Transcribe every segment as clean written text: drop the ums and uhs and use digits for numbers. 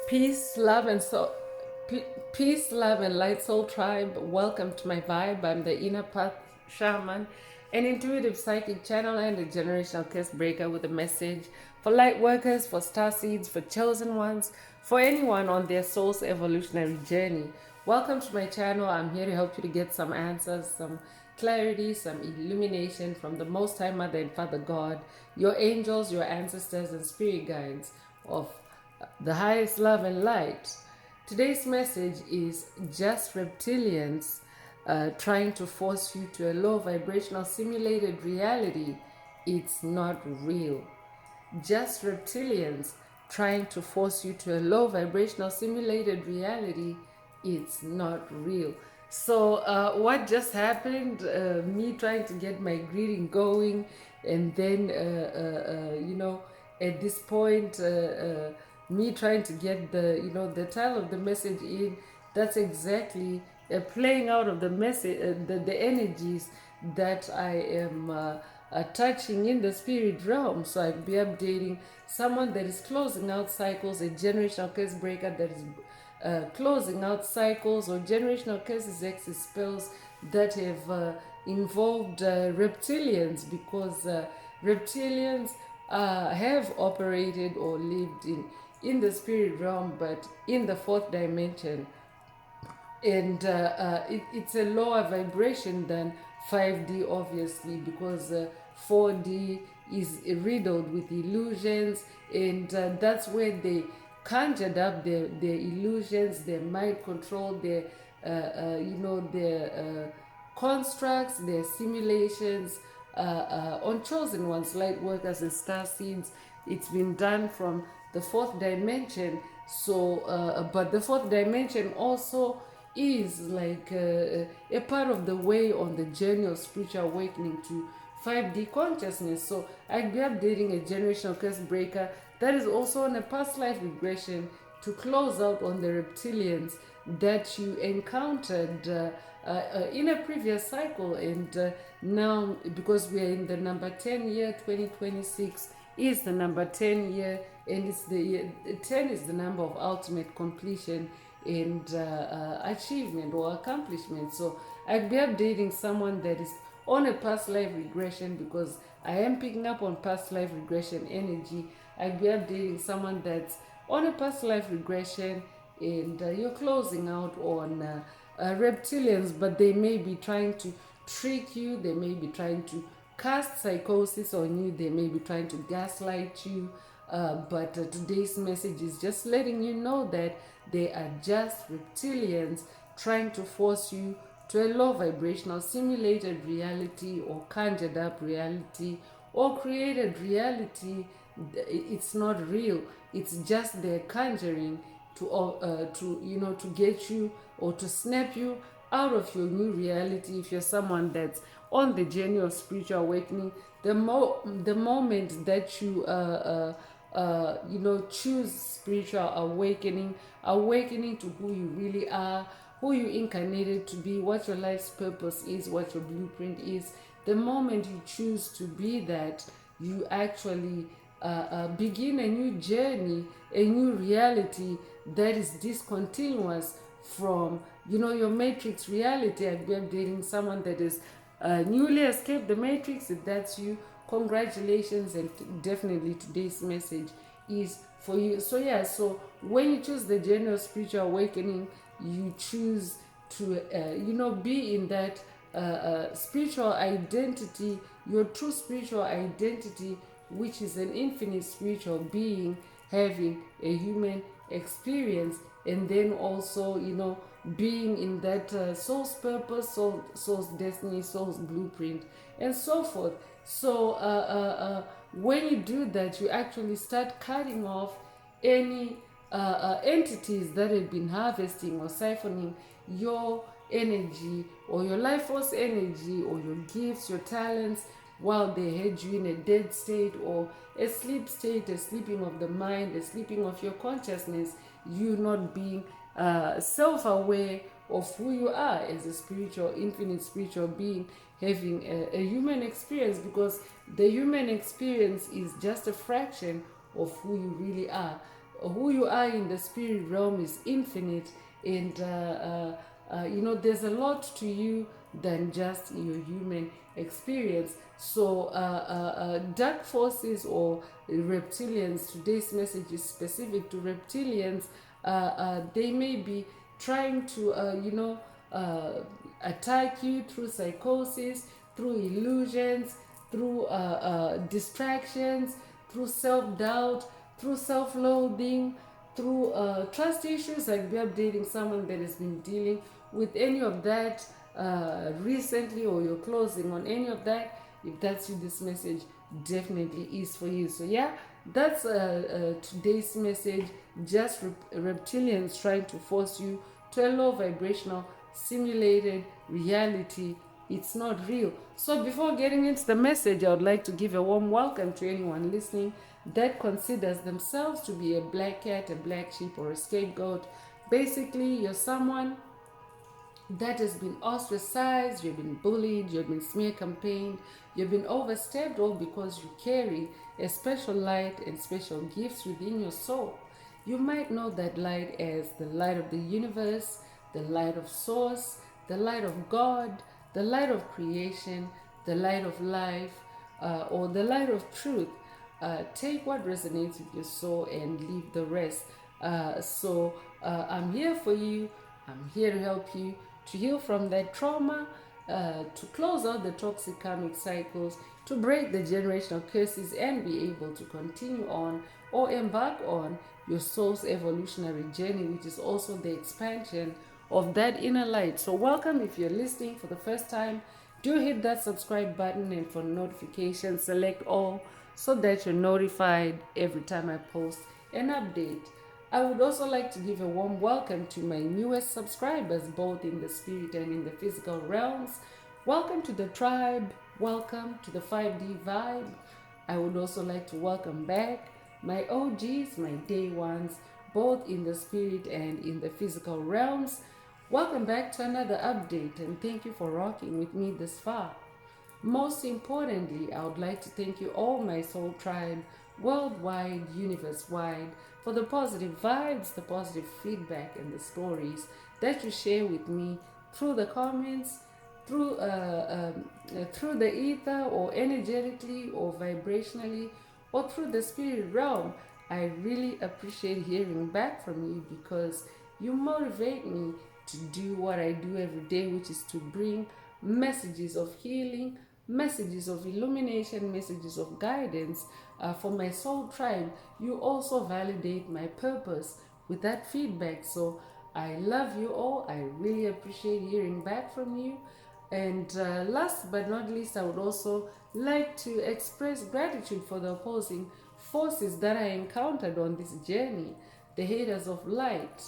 Peace, love, and soul. Peace, love, and light soul tribe. Welcome to my vibe. I'm the inner path shaman, an intuitive psychic channel, and a generational curse breaker with a message for light workers, for star seeds, for chosen ones, for anyone on their soul's evolutionary journey. Welcome to my channel. I'm here to help you to get some answers, some clarity, some illumination from the Most High Mother and Father God, your angels, your ancestors, and spirit guides of the highest love and light. Today's message is just reptilians trying to force you to a low vibrational simulated reality. It's not real. Just reptilians trying to force you to a low vibrational simulated reality. It's not real. So what just happened, me trying to get my greeting going, and then at this point me trying to get the title of the message in. That's exactly playing out of the message, the energies that I am touching in the spirit realm. So I'll be updating someone that is closing out cycles, a generational curse breaker that is closing out cycles, or generational curses, exes, spells that have involved reptilians, because reptilians have operated or lived in the spirit realm, but in the fourth dimension. And it's a lower vibration than 5D, obviously, because 4D is riddled with illusions, and that's where they conjured up their illusions, their mind control, their constructs, their simulations on chosen ones, light workers, and star seeds. It's been done from the fourth dimension. So, but the fourth dimension also is like a part of the way on the journey of spiritual awakening to 5D consciousness. So I'd be updating a generational curse breaker that is also on a past life regression to close out on the reptilians that you encountered in a previous cycle. And now, because we are in the number 10 year, 2026 is the number 10 year, and it's the 10 is the number of ultimate completion and achievement or accomplishment. So I'd be updating someone that is on a past life regression, because I am picking up on past life regression energy. I'd be updating someone that's on a past life regression, and you're closing out on reptilians, but they may be trying to trick you, they may be trying to cast psychosis on you, they may be trying to gaslight you. But today's message is just letting you know that they are just reptilians trying to force you to a low vibrational simulated reality, or conjured up reality, or created reality. It's not real. It's just their conjuring to get you or to snap you out of your new reality. If you're someone that's on the journey of spiritual awakening, the moment that you choose spiritual awakening to who you really are, who you incarnated to be, what your life's purpose is, what your blueprint is. The moment you choose to be that, you actually begin a new journey, a new reality that is discontinuous from your matrix reality. I've been dating someone that is newly escaped the matrix. If that's you, congratulations, and definitely today's message is for you. So yeah, so when you choose the journey of spiritual awakening, you choose to be in that spiritual identity, your true spiritual identity, which is an infinite spiritual being having a human experience, and then also being in that soul's purpose, soul's destiny, soul's blueprint, and so forth. So when you do that, you actually start cutting off any entities that have been harvesting or siphoning your energy, or your life force energy, or your gifts, your talents, while they had you in a dead state, or a sleep state, a sleeping of the mind, a sleeping of your consciousness, you not being self-aware of who you are as a spiritual, infinite spiritual being, having a human experience, because the human experience is just a fraction of who you really are. who you are in the spirit realm is infinite, and there's a lot to you than just your human experience. So dark forces or reptilians, today's message is specific to reptilians. They may be trying to attack you through psychosis, through illusions, through distractions, through self-doubt, through self-loathing, through trust issues, like you're dating someone that has been dealing with any of that recently, or you're closing on any of that. If that's you, this message definitely is for you. So yeah, that's today's message. Just reptilians trying to force you to a low vibrational simulated reality. It's not real. So before getting into the message, I would like to give a warm welcome to anyone listening that considers themselves to be a black cat, a black sheep, or a scapegoat. Basically, you're someone that has been ostracized, you've been bullied, you've been smear campaigned, you've been overstepped, all because you carry a special light and special gifts within your soul. You might know that light as the light of the universe, the light of source, the light of God, the light of creation, the light of life, or the light of truth. Take what resonates with your soul and leave the rest. I'm here for you. I'm here to help you to heal from that trauma, to close out the toxic karmic cycles, to break the generational curses, and be able to continue on or embark on your soul's evolutionary journey, which is also the expansion of that inner light. So welcome. If you're listening for the first time, do hit that subscribe button, and for notifications, select all so that you're notified every time I post an update. I would also like to give a warm welcome to my newest subscribers, both in the spirit and in the physical realms. Welcome to the tribe. Welcome to the 5D vibe. I would also like to welcome back my OGs, my day ones, both in the spirit and in the physical realms. Welcome back to another update, and thank you for rocking with me this far. Most importantly, I would like to thank you all, my soul tribe, worldwide, universe-wide, for the positive vibes, the positive feedback, and the stories that you share with me through the comments, through the ether, or energetically, or vibrationally, or through the spirit realm. I really appreciate hearing back from you, because you motivate me to do what I do every day, which is to bring messages of healing, messages of illumination, messages of guidance for my soul tribe. You also validate my purpose with that feedback. So I love you all. I really appreciate hearing back from you. And last but not least, I would also like to express gratitude for the opposing forces that I encountered on this journey, the haters of light,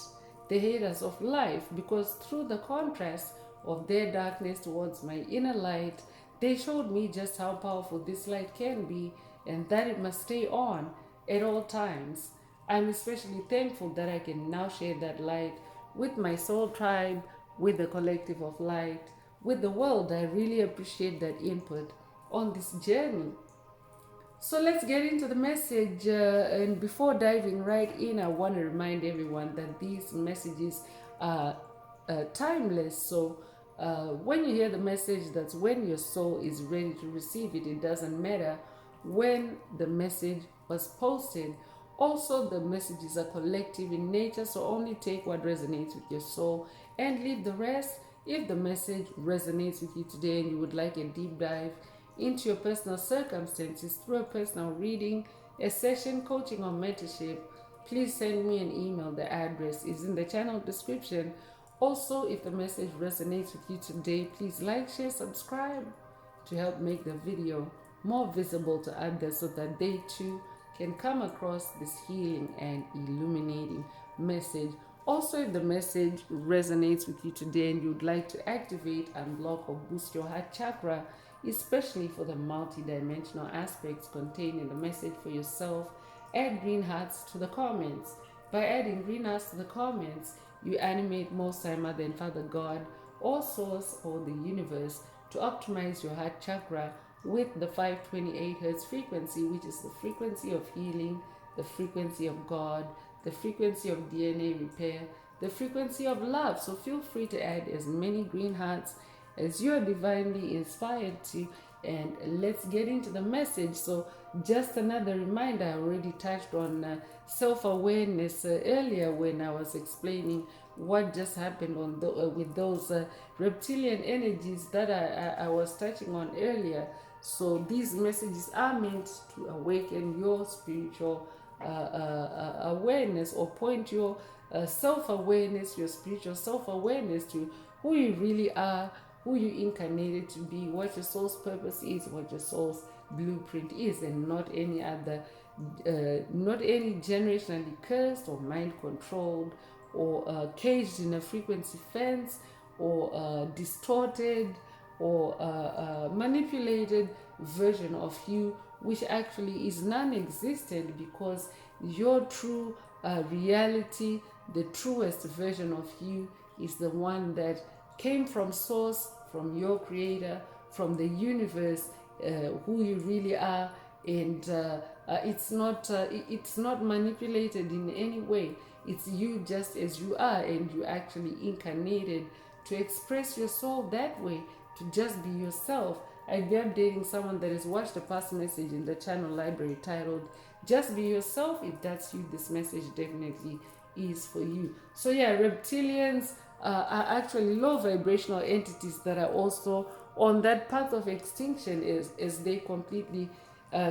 the haters of life, because through the contrast of their darkness towards my inner light, they showed me just how powerful this light can be, and that it must stay on at all times. I'm especially thankful that I can now share that light with my soul tribe, with the collective of light, with the world. I really appreciate that input on this journey. So let's get into the message. And before diving right in, I want to remind everyone that these messages are timeless. So when you hear the message, that's when your soul is ready to receive it. It doesn't matter when the message was posted. Also, the messages are collective in nature, so only take what resonates with your soul and leave the rest. If the message resonates with you today and you would like a deep dive into your personal circumstances through a personal reading, a session, coaching, or mentorship, please send me an email. The address is in the channel description. Also, if the message resonates with you today, please like, share, subscribe to help make the video more visible to others so that they too can come across this healing and illuminating message. Also, if the message resonates with you today and you'd like to activate, unblock, or boost your heart chakra, especially for the multi-dimensional aspects contained in the message for yourself, add green hearts to the comments. By adding green hearts to the comments, you animate Most High Mother and Father God, or Source, or the universe, to optimize your heart chakra with the 528 Hz frequency, which is the frequency of healing, the frequency of God, the frequency of DNA repair, the frequency of love. So feel free to add as many green hearts as you are divinely inspired to, and let's get into the message. So just another reminder, I already touched on self-awareness earlier when I was explaining what just happened on with those reptilian energies that I was touching on earlier. So these messages are meant to awaken your spiritual awareness, or point your self-awareness, your spiritual self-awareness to who you really are, who you incarnated to be, what your soul's purpose is, what your soul's blueprint is, and not any other, not any generationally cursed or mind controlled or caged in a frequency fence, or distorted or manipulated version of you, which actually is non-existent, because your true reality, the truest version of you, is the one that came from source, from your creator, from the universe, who you really are. And it's not manipulated in any way. It's you just as you are, and you actually incarnated to express your soul that way, to just be yourself. I'd be updating someone that has watched a past message in the channel library titled "Just Be Yourself." If that's you, this message definitely is for you. So yeah, reptilians are actually low vibrational entities that are also on that path of extinction, as they completely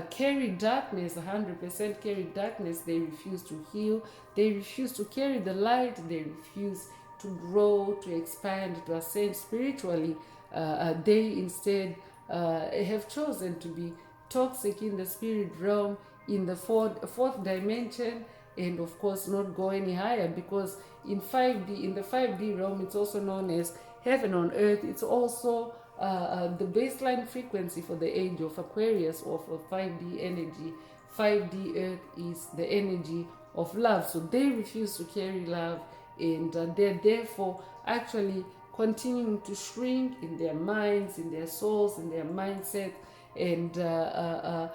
carry darkness, 100% carry darkness. They refuse to heal, they refuse to carry the light, they refuse to grow, to expand, to ascend spiritually. They instead have chosen to be toxic in the spirit realm, in the fourth dimension, and of course not go any higher, because in the 5D realm, it's also known as heaven on earth. It's also the baseline frequency for the age of Aquarius, or for 5D energy. 5D earth is the energy of love, so they refuse to carry love, and they're therefore actually continuing to shrink in their minds, in their souls, in their mindset. And that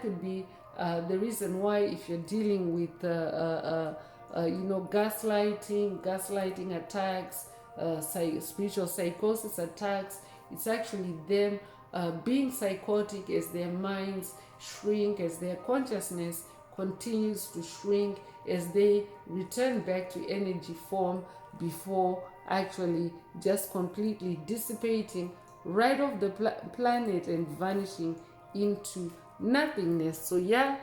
could be the reason why, if you're dealing with gaslighting attacks, spiritual psychosis attacks, it's actually them being psychotic as their minds shrink, as their consciousness continues to shrink, as they return back to energy form before actually just completely dissipating right off the planet and vanishing into nothingness. So yeah,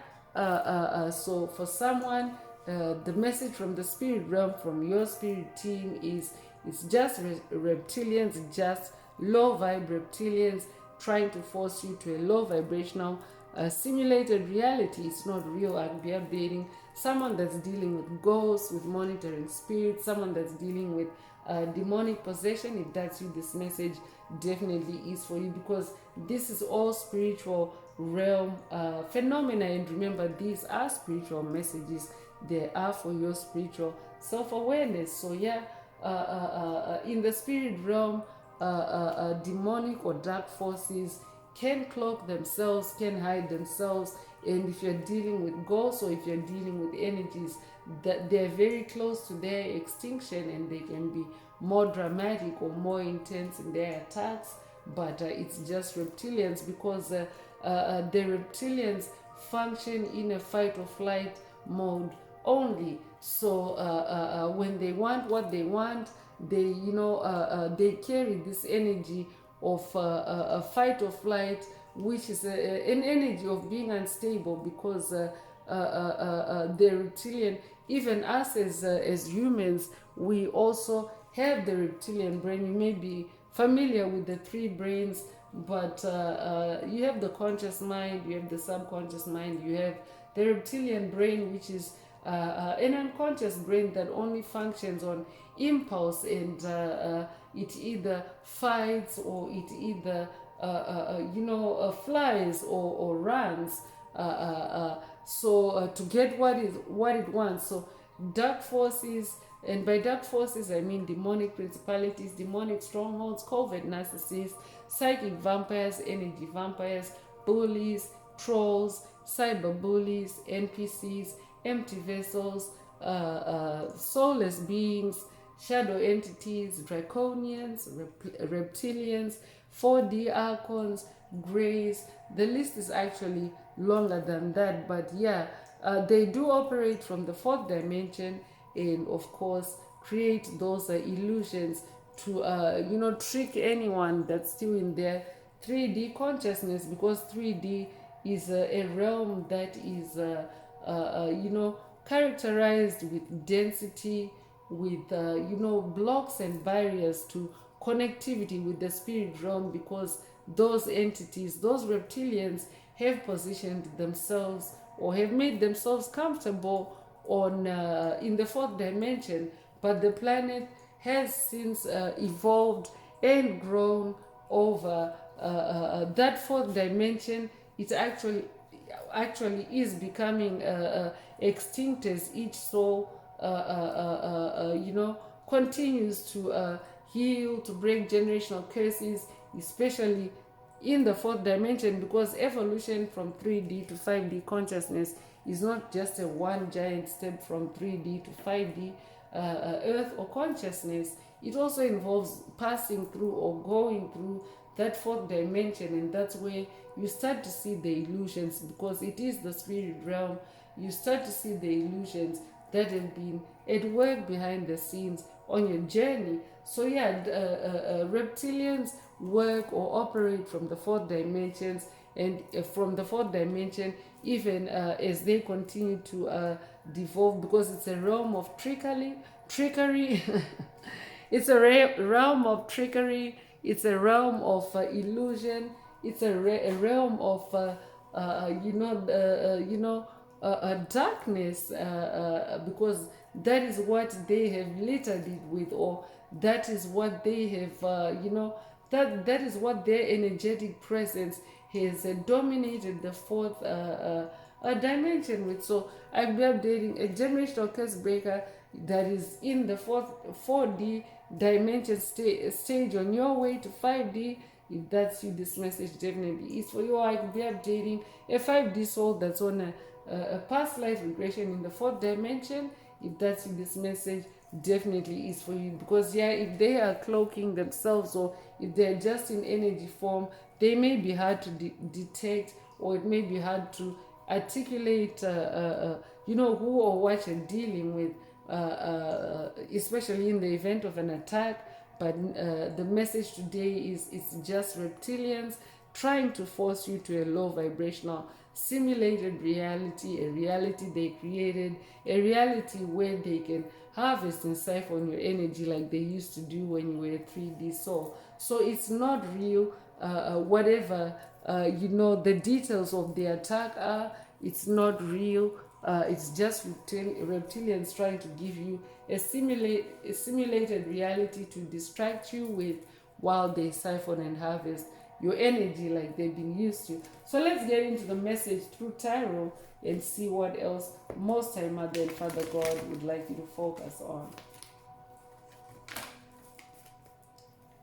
so for someone, the message from the spirit realm, from your spirit team, is it's just reptilians, just low vibe reptilians trying to force you to a low vibrational simulated reality. It's not real. I'll be updating someone that's dealing with ghosts, with monitoring spirits, someone that's dealing with demonic possession. If that's you, this message definitely is for you, because this is all spiritual realm phenomena. And remember, these are spiritual messages. They are for your spiritual self-awareness. So yeah, in the spirit realm, demonic or dark forces can cloak themselves, can hide themselves. And if you're dealing with ghosts, or if you're dealing with energies that they're very close to their extinction, and they can be more dramatic or more intense in their attacks, but it's just reptilians, because the reptilians function in a fight or flight mode only. So when they want what they want, they carry this energy of a fight or flight, which is an energy of being unstable, because the reptilian, even us as humans, we also have the reptilian brain. You may be familiar with the three brains, but you have the conscious mind, you have the subconscious mind, you have the reptilian brain, which is an unconscious brain that only functions on impulse, and it either fights, or it either flies or runs, to get what it wants. So dark forces, and by dark forces I mean demonic principalities, demonic strongholds, covert narcissists, psychic vampires, energy vampires, bullies, trolls, cyber bullies, NPCs, empty vessels, soulless beings, shadow entities, draconians, reptilians, 4D archons, grays. The list is actually longer than that, but yeah, they do operate from the fourth dimension, and of course create those illusions to trick anyone that's still in their 3D consciousness, because 3D is a realm that is characterized with density, with blocks and barriers to connectivity with the spirit realm, because those entities, those reptilians, have positioned themselves or have made themselves comfortable on in the fourth dimension. But the planet has since evolved and grown over that fourth dimension. It actually is becoming extinct as each soul continues to heal, to break generational curses, especially in the fourth dimension, because evolution from 3D to 5D consciousness is not just a one giant step from 3D to 5D earth or consciousness. It also involves passing through or going through that fourth dimension, and that's where you start to see the illusions, because it is the spirit realm. You start to see the illusions that have been at work behind the scenes on your journey. So yeah, reptilians work or operate from the fourth dimensions, and from the fourth dimension, even as they continue to devolve, because it's a realm of trickery. It's a realm of trickery. It's a realm of illusion. It's a realm of darkness, because that is what they have littered it with, or that is what they have that is what their energetic presence has dominated the fourth dimension with. So I'll be updating a generational curse breaker that is in the 4D dimension stage on your way to 5D. If that's you, this message definitely is for you. I could be updating a 5D soul that's on a past life regression in the fourth dimension. If that's you, this message definitely is for you, because yeah, if they are cloaking themselves, or if they're just in energy form, they may be hard to detect, or it may be hard to articulate who or what you're dealing with, especially in the event of an attack. But the message today is, it's just reptilians trying to force you to a low vibrational simulated reality, a reality they created, a reality where they can harvest and siphon your energy like they used to do when you were a 3D soul. So it's not real. Whatever the details of the attack are, it's not real. It's just reptilians trying to give you a simulated reality to distract you with, while they siphon and harvest your energy like they've been used to. So let's get into the message through tarot and see what else Most High Mother and Father God would like you to focus on.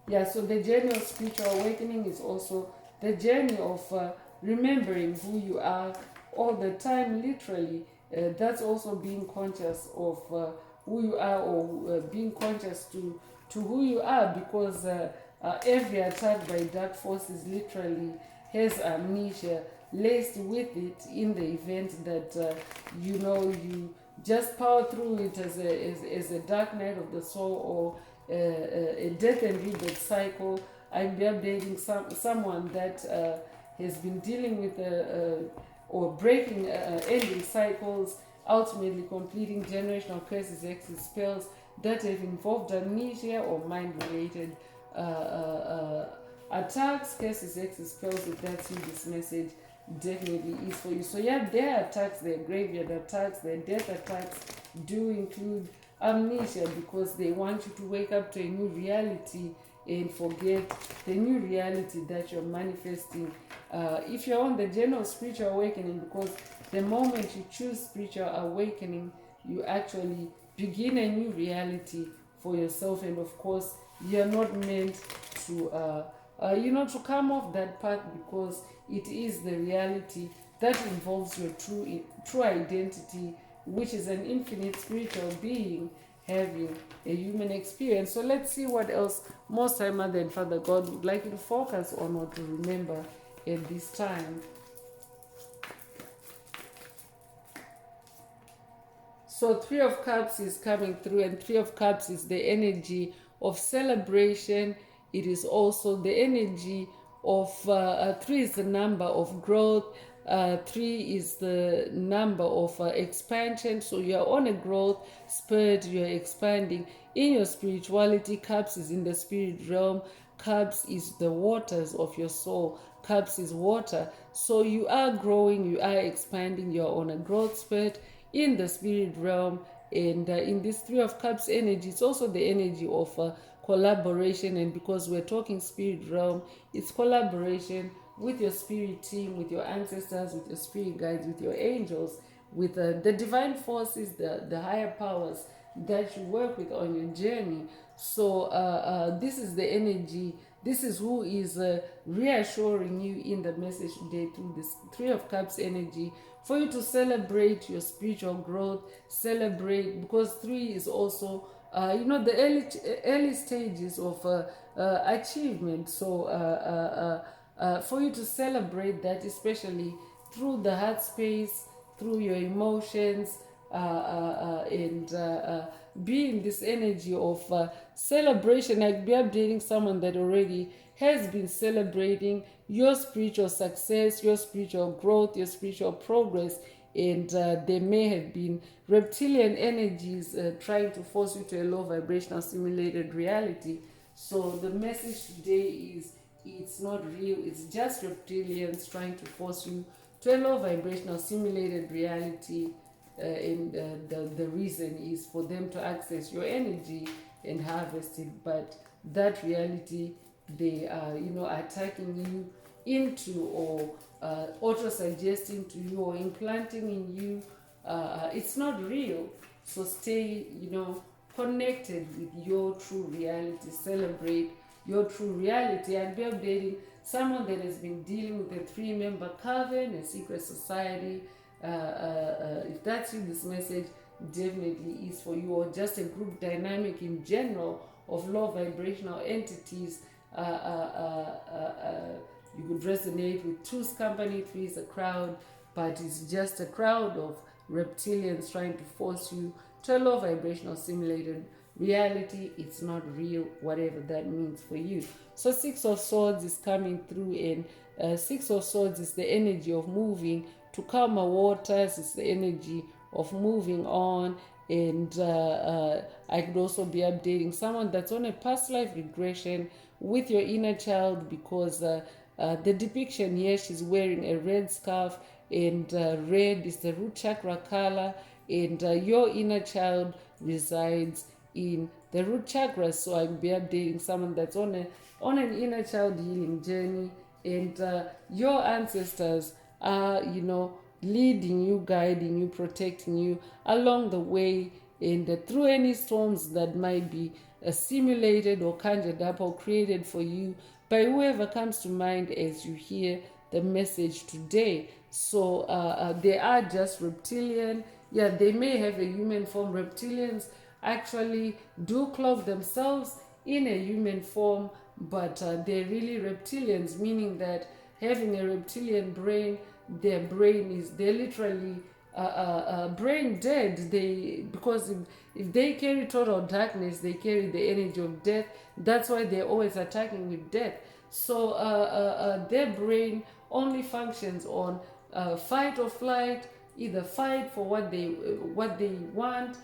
Yeah, so the journey of spiritual awakening is also the journey of remembering who you are all the time, literally. That's also being conscious of who you are, or being conscious to who you are, because every attack by dark forces literally has amnesia laced with it, in the event that you just power through it as a dark night of the soul, or a death and rebirth cycle. I'll be updating someone that has been dealing with or breaking ending cycles, ultimately completing generational curses, exit spells that have involved amnesia or mind-related attacks, curses, exit spells. If that's you, this message definitely is for you. So yeah, their attacks, their graveyard attacks, their death attacks do include amnesia, because they want you to wake up to a new reality and forget the new reality that you're manifesting. If you're on the journey of spiritual awakening, because the moment you choose spiritual awakening, you actually begin a new reality for yourself. And of course, you're not meant to to come off that path, because it is the reality that involves your true identity, which is an infinite spiritual being having a human experience. So let's see what else Most High Mother and Father God would like you to focus on or to remember at this time. So Three of Cups is coming through, and Three of Cups is the energy of celebration. It is also the energy of three is the number of growth. Three is the number of expansion. So you are on a growth spurt. You are expanding in your spirituality. Cups is in the spirit realm. Cups is the waters of your soul. Cups is water. So you are growing. You are expanding. You are on a growth spurt in the spirit realm. And in this Three of Cups energy, it's also the energy of collaboration. And because we're talking spirit realm, it's collaboration with your spirit team, with your ancestors, with your spirit guides, with your angels, with the divine forces, the higher powers that you work with on your journey. So this is the energy. This is who is reassuring you in the message today through this Three of Cups energy, for you to celebrate your spiritual growth, celebrate, because three is also the early stages of achievement. So for you to celebrate that, especially through the heart space, through your emotions, and be in this energy of celebration. Like, be updating someone that already has been celebrating your spiritual success, your spiritual growth, your spiritual progress. And there may have been reptilian energies trying to force you to a low vibrational simulated reality. So the message today is, it's not real. It's just reptilians trying to force you to a low vibrational simulated reality. And the reason is for them to access your energy and harvest it. But that reality, they are attacking you into, or auto-suggesting to you, or implanting in you, it's not real. So stay connected with your true reality. Celebrate your true reality, and be updating someone that has been dealing with a three-member coven, a secret society. If that's you, this message definitely is for you. Or just a group dynamic in general of low vibrational entities. You could resonate with two's company. Three is a crowd, but it's just a crowd of reptilians trying to force you to a low vibrational simulated reality. It's not real, whatever that means for you. So Six of Swords is coming through, and Six of Swords is the energy of moving to calmer waters. It's the energy of moving on. And I could also be updating someone that's on a past life regression with your inner child, because the depiction here, she's wearing a red scarf, and red is the root chakra color, and your inner child resides in the root chakra. So I'll be updating someone that's on an inner child healing journey, and your ancestors are leading you, guiding you, protecting you along the way, and through any storms that might be simulated or conjured up or created for you by whoever comes to mind as you hear the message today. So they are just reptilian. Yeah, they may have a human form. Reptilians actually do cloak themselves in a human form, but they're really reptilians, meaning that having a reptilian brain, they're literally brain dead. Because if they carry total darkness, they carry the energy of death. That's why they're always attacking with death. So their brain only functions on fight or flight. Either fight for what they want.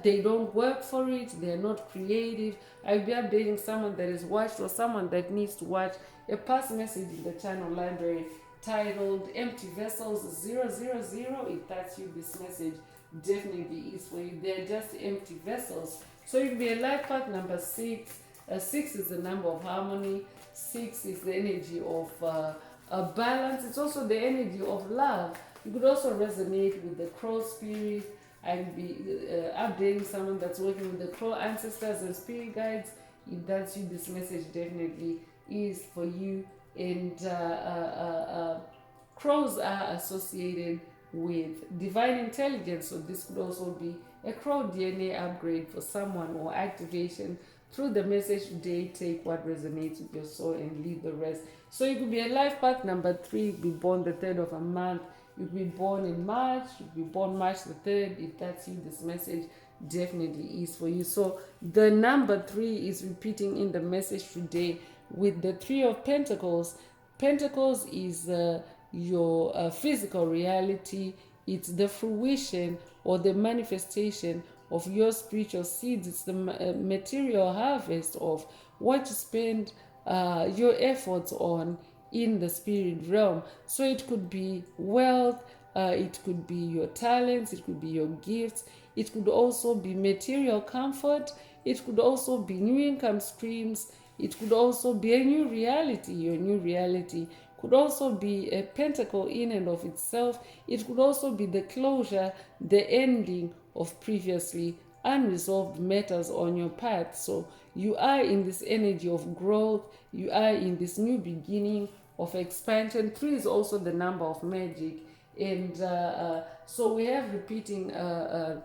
They don't work for it. They're not creative. I'll be updating someone that is watched, or someone that needs to watch a past message in the channel library titled Empty Vessels 000. If that's you, this message definitely is for you. They're just empty vessels. So it will be a life path number 6. 6 is the number of harmony. 6 is the energy of balance. It's also the energy of love. You could also resonate with the crow spirit. I'll be updating someone that's working with the crow ancestors and spirit guides. If that's you, this message definitely is for you. And crows are associated with divine intelligence. So this could also be a crow DNA upgrade for someone, or activation through the message today. Take what resonates with your soul and leave the rest. So you could be a life path number 3, you could be born the 3rd of a month, you could be born in March, you could be born March the 3rd. If that's you, this message definitely is for you. So the number 3 is repeating in the message today with the 3 of Pentacles. Pentacles is your physical reality. It's the fruition or the manifestation of your spiritual seeds. It's the material harvest of what you spend your efforts on in the spirit realm. So it could be wealth, it could be your talents, it could be your gifts, it could also be material comfort, it could also be new income streams, it could also be a new reality. Your new reality could also be a pentacle in and of itself. It could also be the closure, the ending of previously unresolved matters on your path. So you are in this energy of growth, you are in this new beginning of expansion. 3 is also the number of magic, and so we have repeating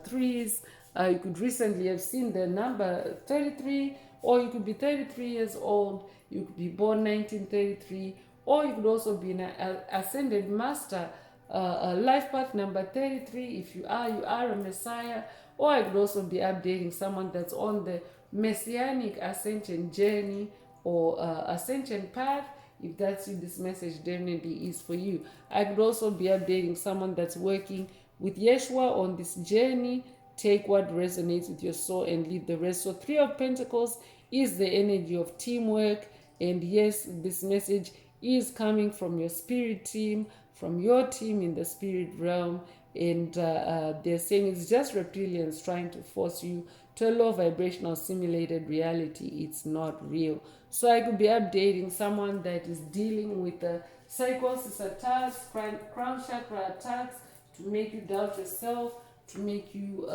threes. You could recently have seen the number 33, or you could be 33 years old, you could be born 1933, or you could also be an ascended master, life path number 33. If you are a messiah. Or I could also be updating someone that's on the messianic ascension journey, or ascension path. If that's you, this message definitely is for you. I could also be updating someone that's working with Yeshua on this journey. Take what resonates with your soul and leave the rest. So 3 of Pentacles is the energy of teamwork. And yes, this message is coming from your spirit team, from your team in the spirit realm. And they're saying it's just reptilians trying to force you to a low vibrational simulated reality. It's not real. So I could be updating someone that is dealing with psychosis attacks, crown chakra attacks, to make you doubt yourself, to make you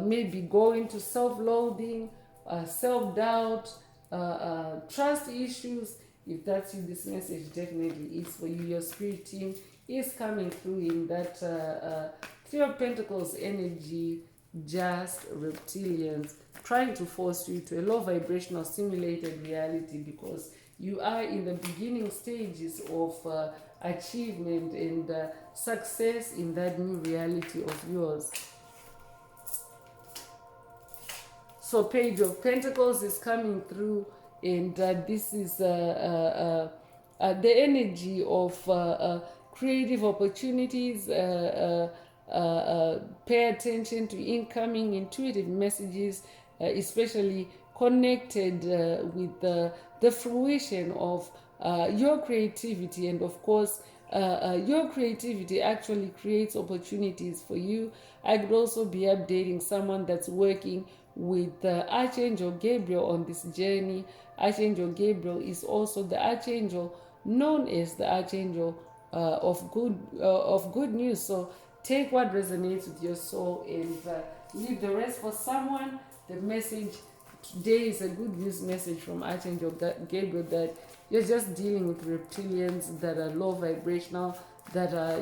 maybe go into self-loathing, self-doubt, trust issues. If that's you, this message definitely is for you. Your spirit team is coming through in that 3 of Pentacles energy. Just reptilians trying to force you to a low vibrational simulated reality, because you are in the beginning stages of achievement and success in that new reality of yours. So Page of Pentacles is coming through, and this is the energy of creative opportunities. Pay attention to incoming intuitive messages, especially connected with the fruition of your creativity. And of course, your creativity actually creates opportunities for you. I could also be updating someone that's working with Archangel Gabriel on this journey. Archangel Gabriel is also the archangel known as the archangel of good news. So take what resonates with your soul and leave the rest for someone. The message today is a good news message from Archangel Gabriel, that you're just dealing with reptilians that are low vibrational, that are,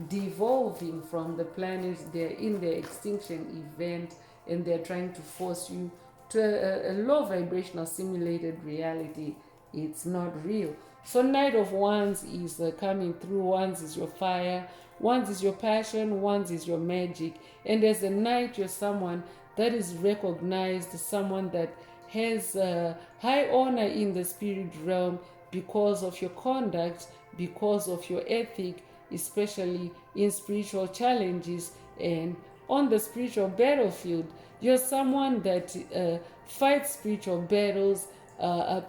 devolving from the planet. They're in their extinction event, and they're trying to force you to a low vibrational simulated reality. It's not real. So Knight of Wands is coming through. Wands is your fire, Wands is your passion, Wands is your magic. And as a knight, you're someone that is recognized, someone that has high honor in the spirit realm because of your conduct, because of your ethic, especially in spiritual challenges and on the spiritual battlefield. You're someone that fights spiritual battles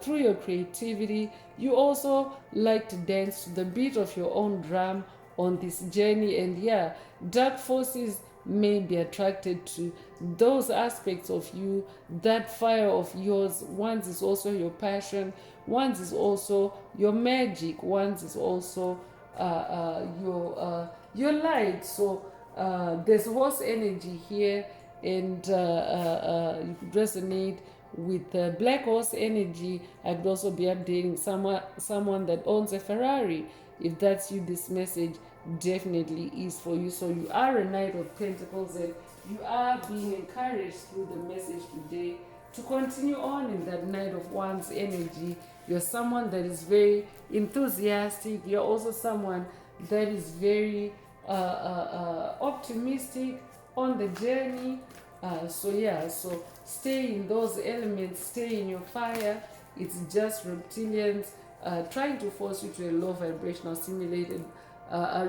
through your creativity. You also like to dance to the beat of your own drum on this journey. And yeah, dark forces may be attracted to those aspects of you, that fire of yours. Once is also your passion, once is also your magic, once is also your light. So there's horse energy here, and you could resonate with black horse energy. I could also be updating someone that owns a Ferrari. If that's you, this message definitely is for you. So you are a Knight of Pentacles, and you are being encouraged through the message today to continue on in that Knight of Wands energy. You're someone that is very enthusiastic. You're also someone that is very optimistic on the journey. So stay in those elements, stay in your fire. It's just reptilians trying to force you to a low vibrational simulated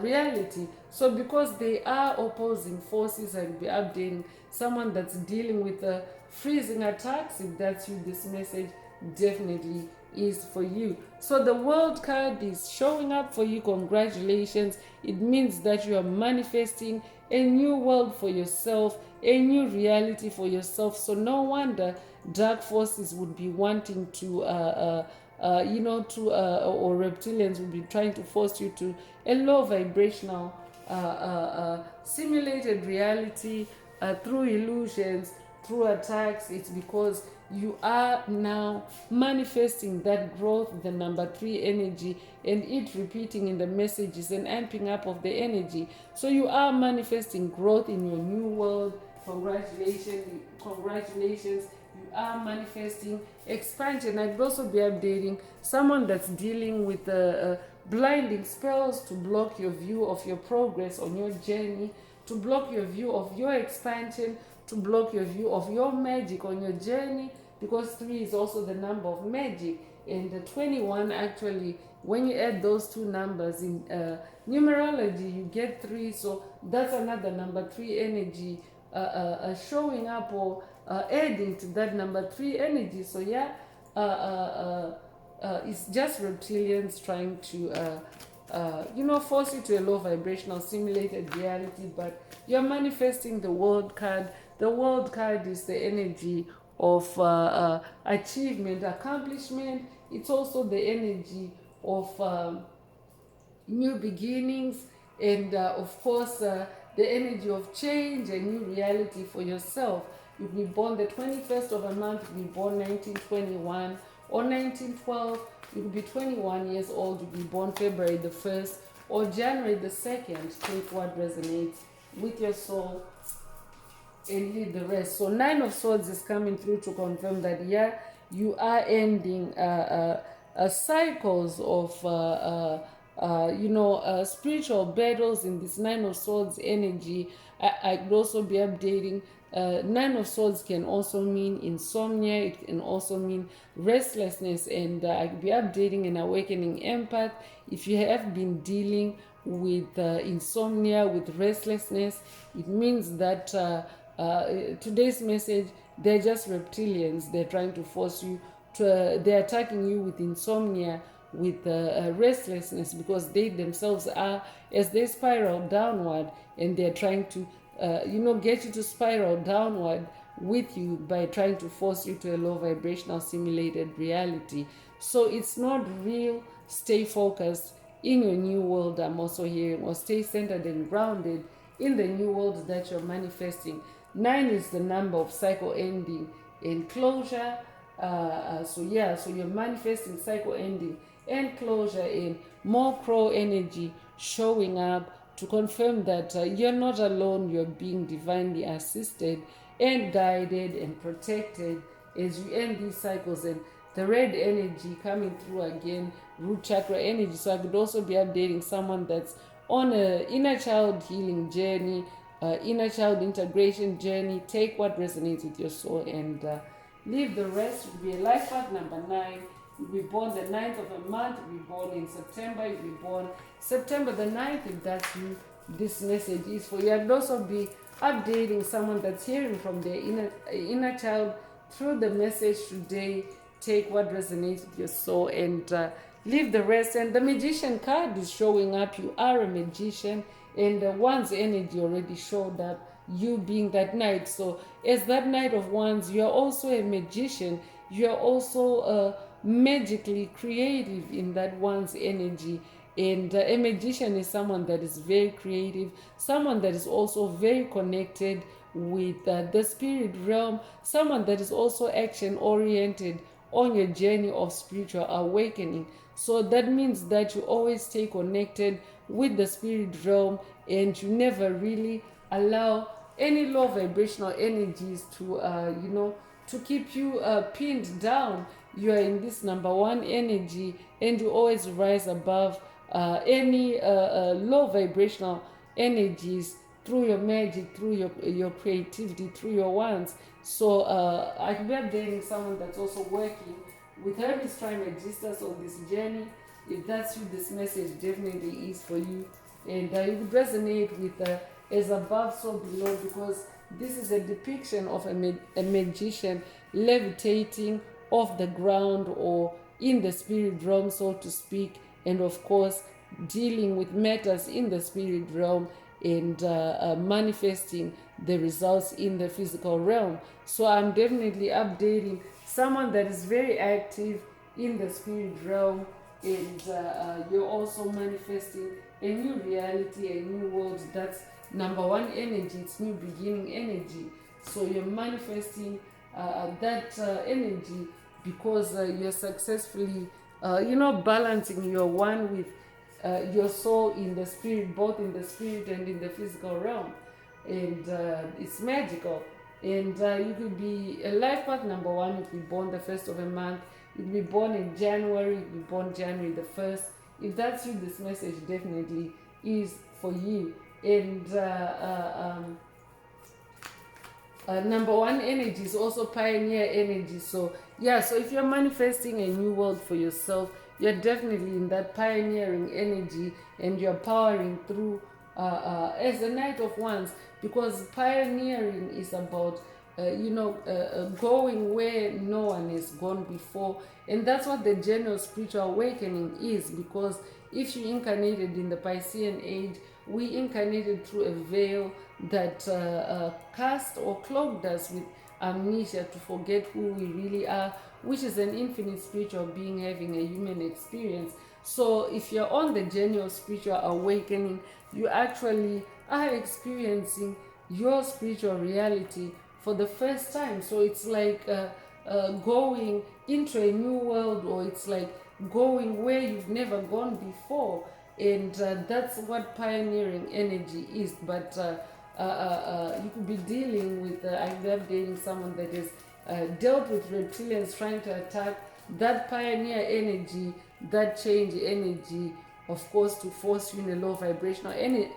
reality. So because they are opposing forces, I'll be updating someone that's dealing with freezing attacks. If that's you, this message definitely is for you. So the World card is showing up for you. Congratulations. It means that you are manifesting a new world for yourself, a new reality for yourself. So no wonder dark forces would be wanting to or reptilians will be trying to force you to a low vibrational simulated reality through illusions, through attacks. It's because you are now manifesting that growth, the number 3 energy, and it repeating in the messages and amping up of the energy. So you are manifesting growth in your new world. Congratulations. You are manifesting expansion. I'd also be updating someone that's dealing with blinding spells to block your view of your progress on your journey, to block your view of your expansion, to block your view of your magic on your journey, because 3 is also the number of magic, and the 21 actually, when you add those two numbers in numerology, you get 3. So that's another number 3 energy showing up, or adding to that number 3 energy. So yeah, it's just reptilians trying to force you to a low vibrational simulated reality, but you're manifesting the World card. The World card is the energy of achievement, accomplishment. It's also the energy of new beginnings, and of course the energy of change and new reality for yourself. You'll be born the 21st of a month, you'll be born 1921 or 1912, you'll be 21 years old, you'll be born February the 1st or January the 2nd. Take what resonates with your soul and leave the rest. So 9 of Swords is coming through to confirm that, yeah, you are ending cycles of spiritual battles in this 9 of Swords energy. I could also be updating. 9 of Swords can also mean insomnia. It can also mean restlessness, and I could be updating an awakening empath. If you have been dealing with insomnia, with restlessness, it means that today's message, they're just reptilians. They're trying to force you to, they're attacking you with insomnia, with restlessness, because they themselves are, as they spiral downward, and they're trying to get you to spiral downward with you by trying to force you to a low vibrational simulated reality. So it's not real. Stay focused in your new world, I'm also hearing, or stay centered and grounded in the new world that you're manifesting. 9 is the number of cycle ending and closure. So you're manifesting cycle ending and closure, in more crow energy showing up to confirm that you're not alone. You're being divinely assisted and guided and protected as you end these cycles. And the red energy coming through again, root chakra energy. So I could also be updating someone that's on an inner child healing journey, inner child integration journey. Take what resonates with your soul and leave the rest. It will be a life path number 9. You'll be born the 9th of a month. You'll be born in September. You'll be born September the 9th. If that's you, this message is for you. I'd also be updating someone that's hearing from their inner child through the message today. Take what resonates with your soul and leave the rest. And the Magician card is showing up. You are a magician, and one's energy already showed up, you being that knight. So as that Knight of Wands, you are also a magician. You are also magically creative in that one's energy. And a magician is someone that is very creative, someone that is also very connected with the spirit realm, someone that is also action oriented on your journey of spiritual awakening. So that means that you always stay connected with the spirit realm, and you never really allow any low vibrational energies to to keep you pinned down. You are in this number one energy, and you always rise above any low vibrational energies through your magic, through your creativity, through your wands. So I could be updating someone that's also working with Hermes Trismegistus on this journey. If that's you, this message definitely is for you. And you would resonate with as above, so below, because this is a depiction of a magician levitating off the ground or in the spirit realm, so to speak, and of course, dealing with matters in the spirit realm and manifesting the results in the physical realm. So I'm definitely updating someone that is very active in the spirit realm, and you're also manifesting a new reality, a new world. That's number one energy. It's new beginning energy. So you're manifesting that energy because you're successfully balancing your one with your soul in the spirit, both in the spirit and in the physical realm. And it's magical. And you could be a life path number one. You could be born the first of a month. You could be born in January. You could be born January the 1st. If that's you, this message definitely is for you. And number one energy is also pioneer energy. So yeah, so if you're manifesting a new world for yourself, you're definitely in that pioneering energy, and you're powering through as a Knight of Wands, because pioneering is about going where no one has gone before. And that's what the general spiritual awakening is, because if you incarnated in the Piscean age, we incarnated through a veil that cast or cloaked us with amnesia to forget who we really are, which is an infinite spiritual being having a human experience. So if you're on the general spiritual awakening, you actually are experiencing your spiritual reality for the first time. So it's like going into a new world, or it's like going where you've never gone before. And that's what pioneering energy is. But you could be dealing with, I'm dating someone that has dealt with reptilians trying to attack that pioneer energy, that change energy, of course, to force you in a low vibrational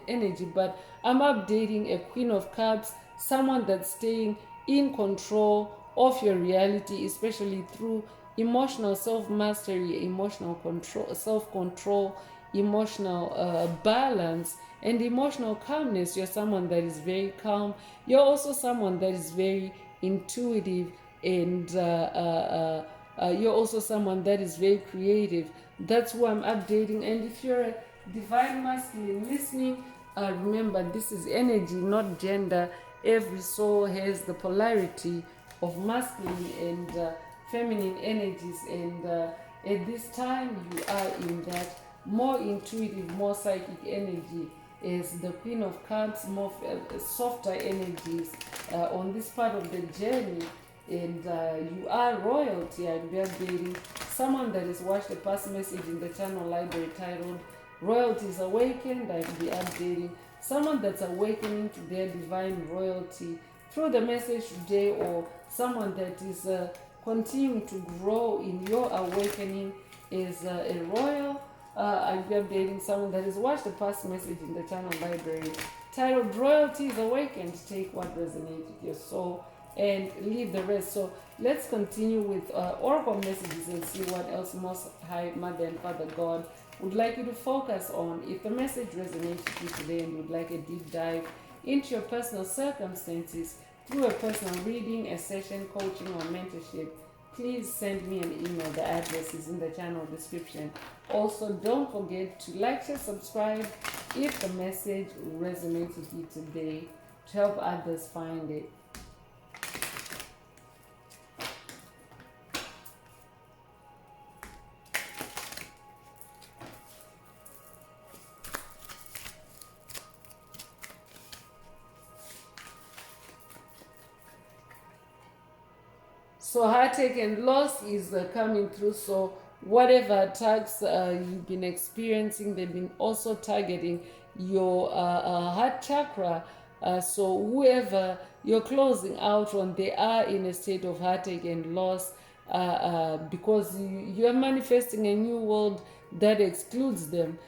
energy. But I'm updating a Queen of Cups, someone that's staying in control of your reality, especially through emotional self-mastery, emotional control, self-control, emotional balance, and emotional calmness. You're someone that is very calm. You're also someone that is very intuitive, and you're also someone that is very creative. That's who I'm updating. And if you're a divine masculine listening, remember, this is energy, not gender. Every soul has the polarity of masculine and feminine energies, and at this time you are in that more intuitive, more psychic energy, as the Queen of Cups, more softer energies on this part of the journey. And you are royalty. I'd be updating someone that has watched a past message in the channel library titled Royalty is Awakened. I'd be updating someone that's awakening to their divine royalty through the message today, or someone that is continuing to grow in your awakening is a royal. I'll be updating someone that has watched the past message in the channel library titled Royalty is Awakened. Take what resonates with your soul and leave the rest. So let's continue with oracle messages and see what else Most High Mother and Father God would like you to focus on. If the message resonates with you today and you would like a deep dive into your personal circumstances through a personal reading, a session, coaching, or mentorship, please send me an email. The address is in the channel description. Also, don't forget to like, share, subscribe if the message resonates with you today, to help others find it. So heartache and loss is coming through. So whatever attacks you've been experiencing, they've been also targeting your heart chakra. So whoever you're closing out on, they are in a state of heartache and loss, because you're manifesting a new world that excludes them,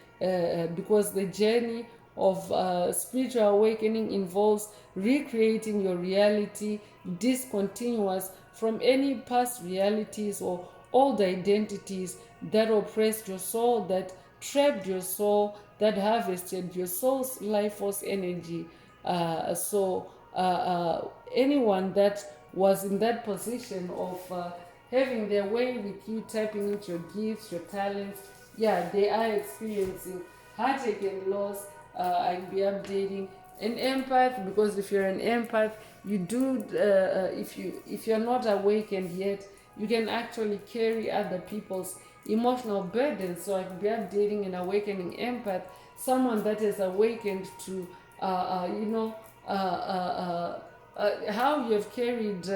because the journey of spiritual awakening involves recreating your reality discontinuous from any past realities or old identities that oppressed your soul, that trapped your soul, that harvested your soul's life force energy. Anyone that was in that position of having their way with you, tapping into your gifts, your talents, yeah, they are experiencing heartache and loss. I'll be updating an empath, because if you're an empath, you do if you're not awakened yet, you can actually carry other people's emotional burdens. So I'll be updating an awakening empath, someone that is awakened to you know how you have carried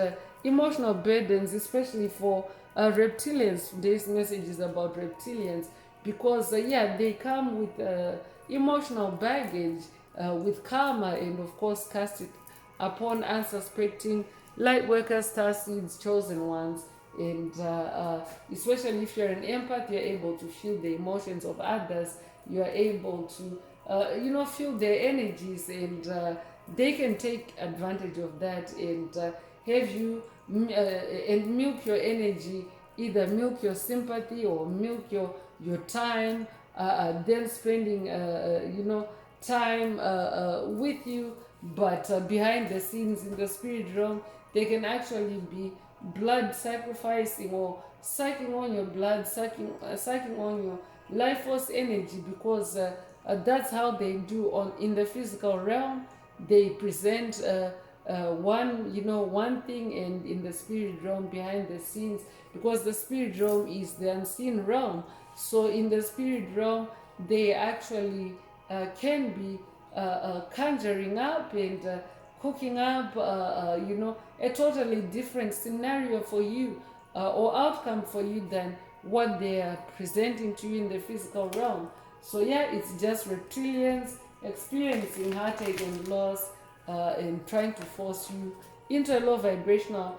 emotional burdens, especially for reptilians. Today's message is about reptilians, because yeah, they come with emotional baggage, with karma, and of course cast it upon unsuspecting light workers, star seeds, chosen ones. And especially if you're an empath, you're able to feel the emotions of others. You are able to feel their energies, and they can take advantage of that, and have you and milk your energy, either milk your sympathy or milk your time, then spending time with you, but behind the scenes in the spirit realm, they can actually be blood sacrificing, or sucking on your blood, sucking on your life force energy, because that's how they do on in the physical realm. They present one thing, and in the spirit realm, behind the scenes, because the spirit realm is the unseen realm. So in the spirit realm, they actually can be conjuring up and cooking up a totally different scenario for you, or outcome for you, than what they are presenting to you in the physical realm. So yeah, it's just reptilians experiencing heartache and loss, and trying to force you into a low vibrational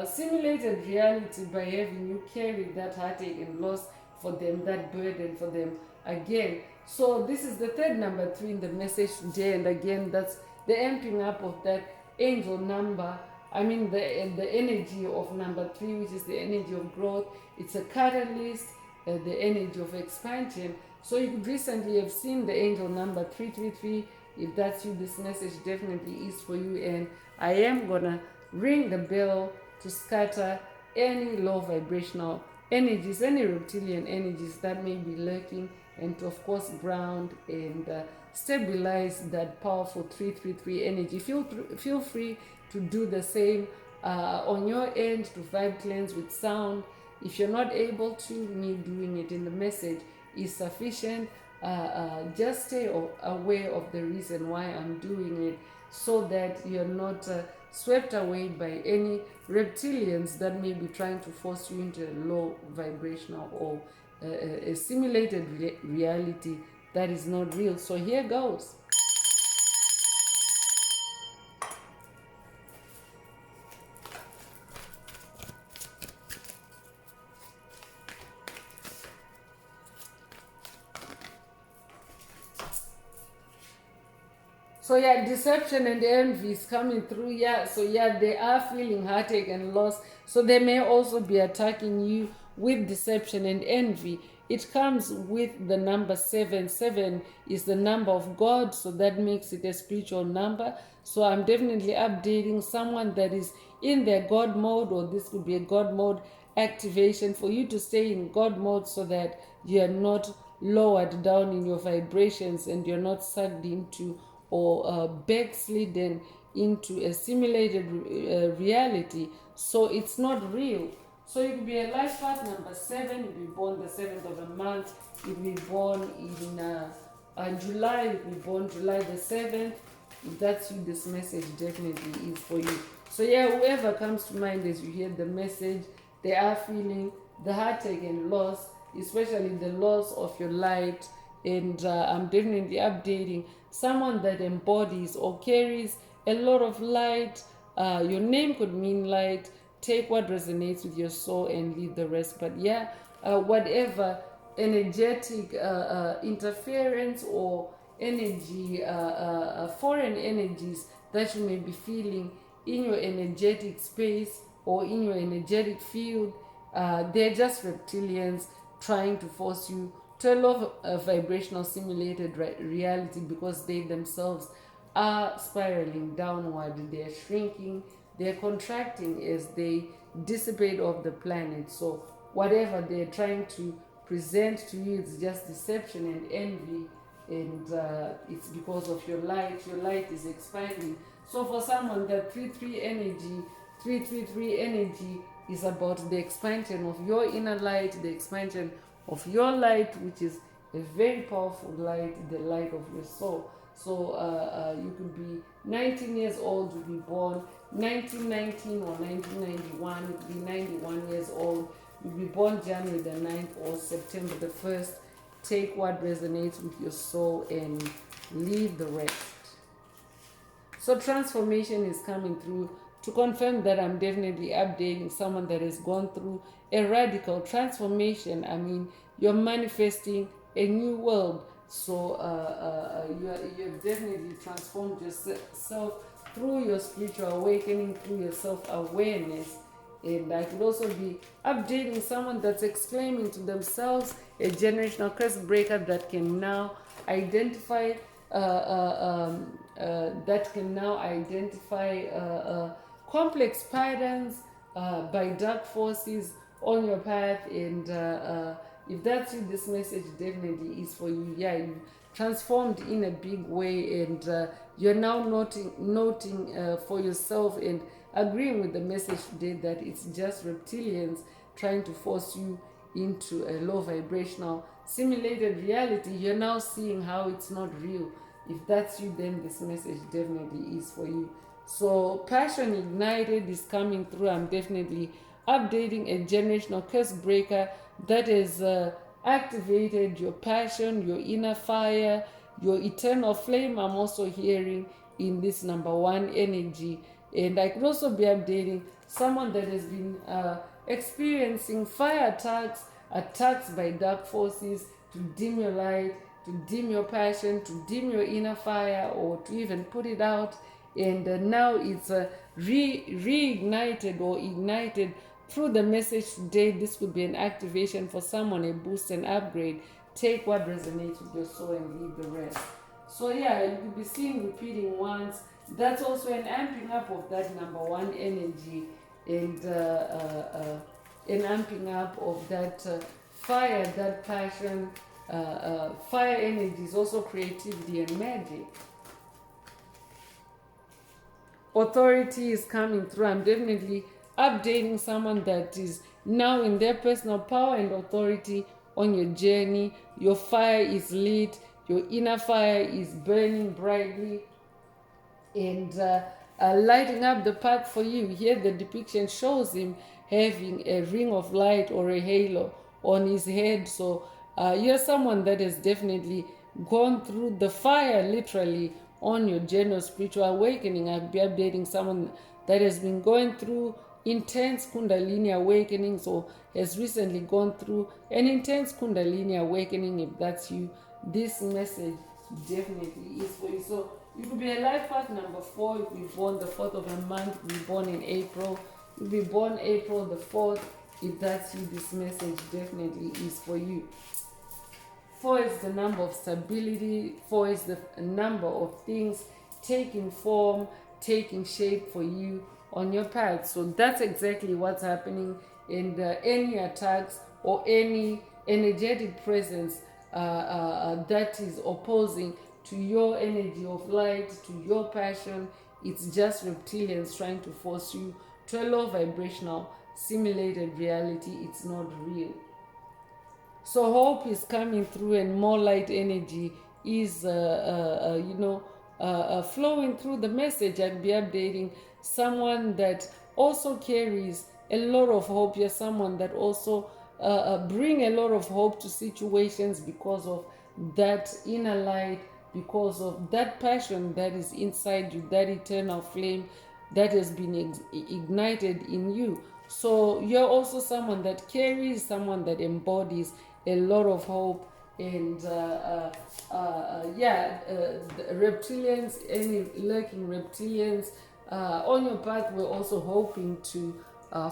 simulated reality by having you carry that heartache and loss for them, that burden for them again. So this is the third number 3 in the message today, and again, that's the amping up of that angel number. I mean the energy of number 3, which is the energy of growth. It's a catalyst, the energy of expansion. So you could recently have seen the angel number 333. If that's you, this message definitely is for you, and I am gonna ring the bell to scatter any low vibrational energies, any reptilian energies that may be lurking, and to, of course, ground and stabilize that powerful 333 energy. Feel free to do the same on your end, to vibe cleanse with sound. If you're not able to, me doing it in the message is sufficient. Just stay aware of the reason why I'm doing it, so that you're not swept away by any reptilians that may be trying to force you into a low vibrational or a simulated reality that is not real. So here goes. So yeah, deception and envy is coming through. Yeah, so yeah, they are feeling heartache and loss. So they may also be attacking you with deception and envy. It comes with the number 7. 7 is the number of God, so that makes it a spiritual number. So I'm definitely updating someone that is in their God mode, or this could be a God mode activation, for you to stay in God mode, so that you're not lowered down in your vibrations, and you're not sucked into or backslidden into a simulated reality. So it's not real. So you could be a life path number 7, you'll be born the 7th of the month, you'll be born in July, you'll be born July the 7th. If that's you, this message definitely is for you. So yeah, whoever comes to mind as you hear the message, they are feeling the heartache and loss, especially the loss of your light. And I'm definitely updating someone that embodies or carries a lot of light. Your name could mean light. Take what resonates with your soul and leave the rest. But yeah, whatever energetic interference or energy, foreign energies that you may be feeling in your energetic space or in your energetic field, they're just reptilians trying to force you to a low vibrational simulated reality, because they themselves are spiraling downward. They're shrinking, they're contracting as they dissipate off the planet. So whatever they're trying to present to you is just deception and envy, and it's because of your light. Your light is expanding. So for someone, that 333 energy is about the expansion of your inner light, the expansion of your light, which is a very powerful light, the light of your soul. So you could be 19 years old, you be born 1919 or 1991, you could be 91 years old, you be born January the 9th or September the 1st. Take what resonates with your soul and leave the rest. So transformation is coming through to confirm that I'm definitely updating someone that has gone through a radical transformation. I mean, you're manifesting a new world. So you've definitely transformed yourself through your spiritual awakening, through your self-awareness. And I could also be updating someone that's exclaiming to themselves a generational curse breaker that can now identify complex patterns by dark forces on your path. And if that's you, this message definitely is for you. Yeah, you transformed in a big way, and you're now noting for yourself and agreeing with the message today that it's just reptilians trying to force you into a low vibrational simulated reality. You're now seeing how it's not real. If that's you, then this message definitely is for you. So passion ignited is coming through. I'm definitely updating a generational curse breaker that has activated your passion, your inner fire, your eternal flame. I'm also hearing in this number one energy. And I could also be updating someone that has been experiencing fire attacks by dark forces to dim your light, to dim your passion, to dim your inner fire, or to even put it out. And now it's reignited or ignited through the message today. This could be an activation for someone, a boost, an upgrade. Take what resonates with your soul and leave the rest. So yeah, you could be seeing repeating once. That's also an amping up of that number one energy, and an amping up of that fire, that passion. Fire energy is also creativity and magic. Authority is coming through. I'm definitely updating someone that is now in their personal power and authority on your journey. Your fire is lit, your inner fire is burning brightly and lighting up the path for you. Here the depiction shows him having a ring of light or a halo on his head. So you're someone that has definitely gone through the fire literally on your journey of spiritual awakening. I'll be updating someone that has been going through intense kundalini awakenings or has recently gone through an intense kundalini awakening. If that's you, this message definitely is for you. So you could be a life path number 4. You could be born the 4th of a month. You could be born in April. You could be born April the 4th. If that's you, this message definitely is for you. 4 is the number of stability. 4 is the number of things taking form, taking shape for you on your path. So that's exactly what's happening. And any attacks or any energetic presence that is opposing to your energy of light, to your passion, it's just reptilians trying to force you to a low vibrational simulated reality. It's not real. So hope is coming through, and more light energy is flowing through the message. I'll be updating someone that also carries a lot of hope. You're someone that also bring a lot of hope to situations because of that inner light, because of that passion that is inside you, that eternal flame that has been ignited in you. So you're also someone that carries, someone that embodies a lot of hope. And the reptilians, any lurking reptilians on your path, we're also hoping to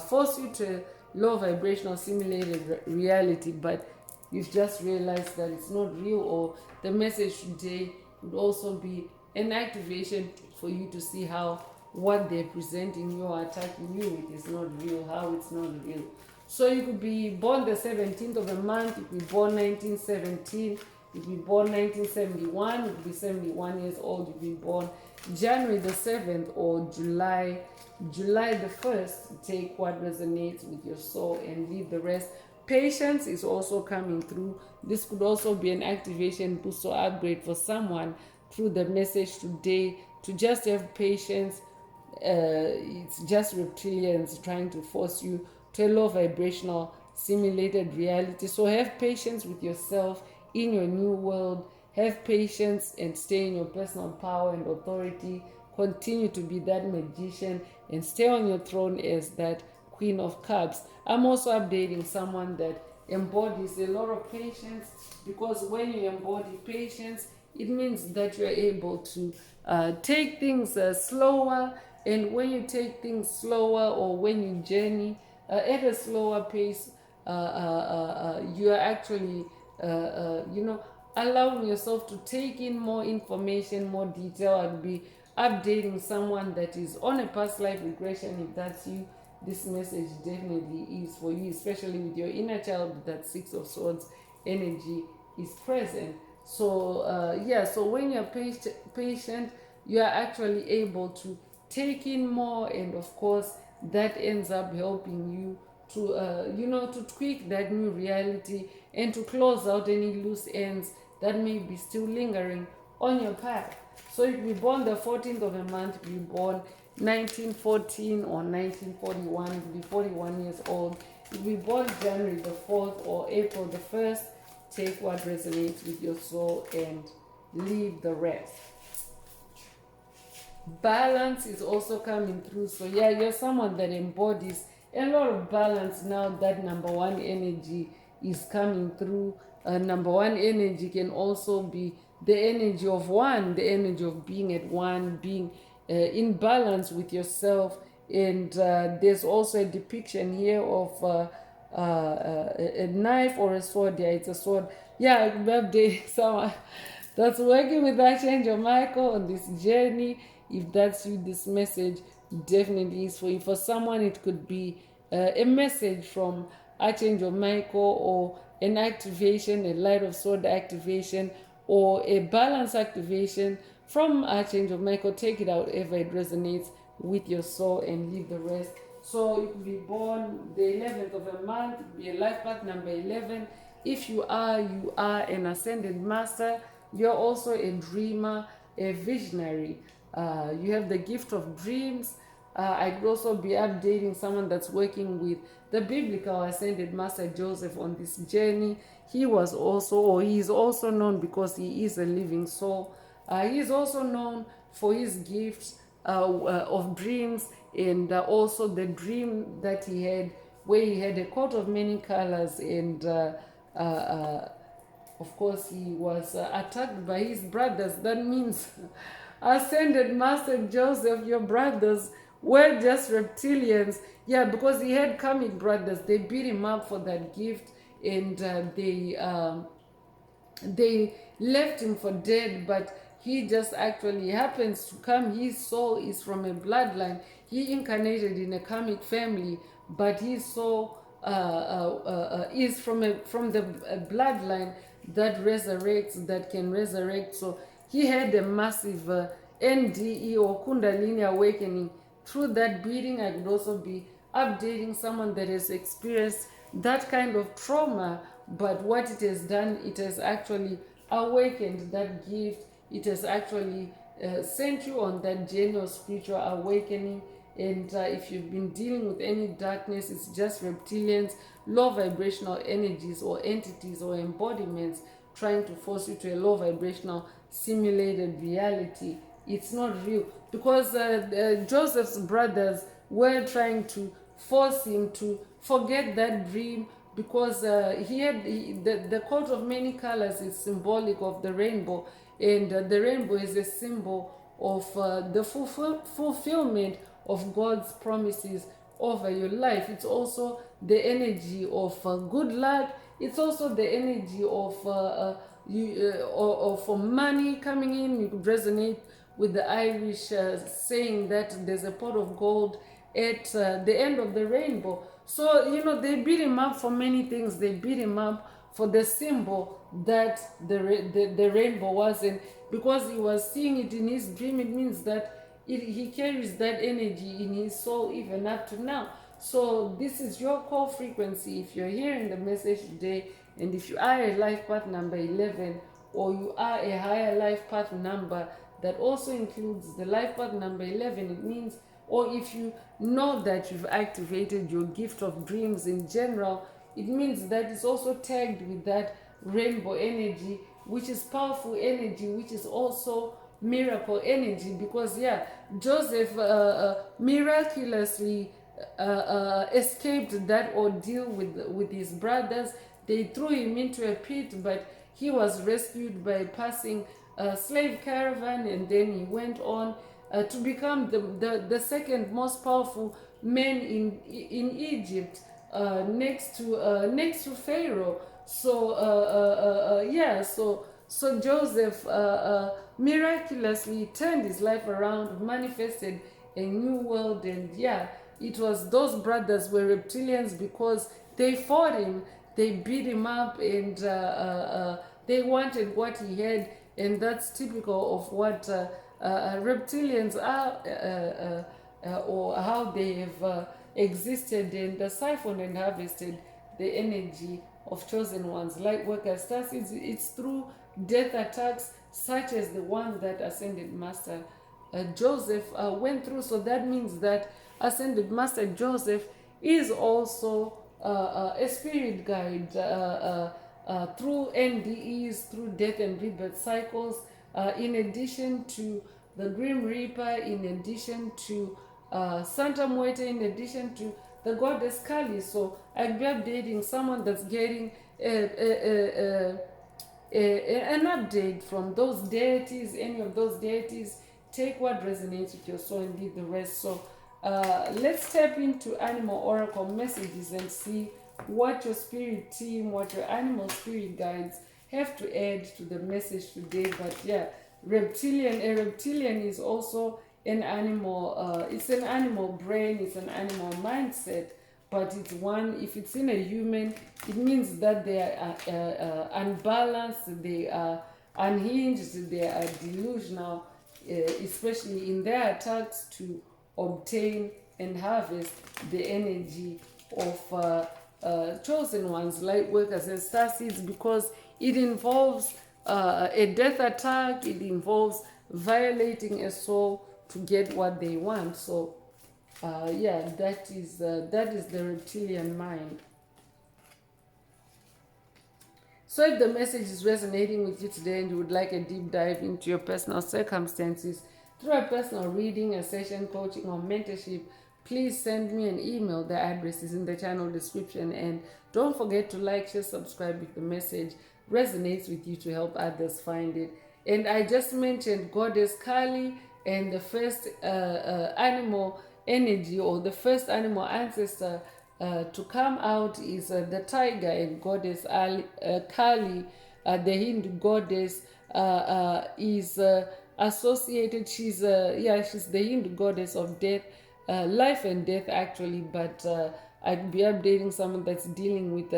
force you to low vibrational simulated reality, but you've just realized that it's not real, or the message today would also be an activation for you to see how what they're presenting you or attacking you with is not real, how it's not real. So you could be born the 17th of a month, you could be born 1917, you could be born 1971, you could be 71 years old, you could be born January the 7th or July the 1st. Take what resonates with your soul and leave the rest. Patience is also coming through. This could also be an activation boost or upgrade for someone through the message today, to just have patience. It's just reptilians trying to force you to a low vibrational simulated reality. So have patience with yourself in your new world. Have patience and stay in your personal power and authority. Continue to be that magician and stay on your throne as that Queen of Cups. I'm also updating someone that embodies a lot of patience, because when you embody patience, it means that you're able to take things slower. And when you take things slower, or when you journey at a slower pace, you are actually, allowing yourself to take in more information, more detail. I'll be updating someone that is on a past life regression. If that's you, this message definitely is for you, especially with your inner child. That Six of Swords energy is present. So so when you're patient, you are actually able to take in more, and of course that ends up helping you to to tweak that new reality and to close out any loose ends that may be still lingering on your path. So if you born the 14th of a month, if you born 1914 or 1941, if you be 41 years old, if you born January the 4th or April the 1st, take what resonates with your soul and leave the rest. Balance is also coming through. So you're someone that embodies a lot of balance now that number one energy is coming through. Number one energy can also be the energy of one, the energy of being at one, being in balance with yourself. And there's also a depiction here of a knife or a sword. Yeah, it's a sword. Yeah, birthday someone that's working with Archangel Michael on this journey. If that's you, this message definitely is for you. For someone, it could be a message from Archangel Michael, or an activation, a light of sword activation, or a balance activation from Archangel Michael. Take it out if it resonates with your soul and leave the rest. So you could be born the 11th of a month, it could be a life path number 11. If you are an ascended master. You're also a dreamer, a visionary. You have the gift of dreams. I could also be updating someone that's working with the biblical ascended master Joseph on this journey. He was also, or he is also known because he is a living soul. He is also known for his gifts of dreams, and also the dream that he had, where he had a coat of many colors, and of course he was attacked by his brothers. That means ascended master Joseph, your brothers were just reptilians. Yeah, because he had karmic brothers. They beat him up for that gift, and they left him for dead. But he just actually happens to come. His soul is from a bloodline. He incarnated in a karmic family, but his soul is from the bloodline that resurrects, that can resurrect. So he had a massive NDE or Kundalini awakening through that beating. I could also be updating someone that has experienced that kind of trauma, but what it has done, it has actually awakened that gift. It has actually sent you on that journey of spiritual awakening, And if you've been dealing with any darkness, it's just reptilians, low vibrational energies or entities or embodiments trying to force you to a low vibrational simulated reality. It's not real, because Joseph's brothers were trying to force him to forget that dream, because the coat of many colors is symbolic of the rainbow, and the rainbow is a symbol of the fulfillment of God's promises over your life. It's also the energy of good luck. It's also the energy of money coming in. You could resonate with the Irish saying that there's a pot of gold at the end of the rainbow. So, they beat him up for many things. They beat him up for the symbol that the rainbow was in, because he was seeing it in his dream. It means that he carries that energy in his soul even up to now. So this is your core frequency. If you're hearing the message today, and if you are a life path number 11, or you are a higher life path number that also includes the life path number 11, it means, or if you know that you've activated your gift of dreams in general, it means that it's also tagged with that rainbow energy, which is powerful energy, which is also miracle energy. Because Joseph miraculously escaped that ordeal with his brothers. They threw him into a pit, but he was rescued by passing a slave caravan, and then he went on to become the second most powerful man in Egypt, next to Pharaoh. So so Joseph miraculously turned his life around, manifested a new world. And it was those brothers were reptilians, because they fought him, they beat him up, and they wanted what he had. And that's typical of what reptilians are, or how they have existed and siphoned and harvested the energy of chosen ones, light workers, stars. It's through death attacks such as the one that Ascended Master Joseph went through. So that means that Ascended Master Joseph is also a spirit guide through NDEs, through death and rebirth cycles, in addition to the Grim Reaper, in addition to Santa Muerte, in addition to the goddess Kali. So I'll be updating someone that's getting an update from those deities, any of those deities. Take what resonates with your soul and leave the rest. So let's tap into animal oracle messages and see what your spirit team, what your animal spirit guides have to add to the message today. But a reptilian is also an animal. It's an animal brain, it's an animal mindset, but it's one, if it's in a human, it means that they are unbalanced, they are unhinged, they are delusional, especially in their attacks to obtain and harvest the energy of chosen ones, light workers and star seeds, because it involves a death attack, it involves violating a soul to get what they want. So that is the reptilian mind. So if the message is resonating with you today and you would like a deep dive into your personal circumstances through a personal reading, a session, coaching, or mentorship, please send me an email. The address is in the channel description. And don't forget to like, share, subscribe if the message resonates with you, to help others find it. And I just mentioned Goddess Kali, and the first animal energy, or the first animal ancestor to come out is the tiger. And Goddess Kali, the Hindu goddess, is associated. She's the Hindu goddess of death, life and death actually. But I'd be updating someone that's dealing with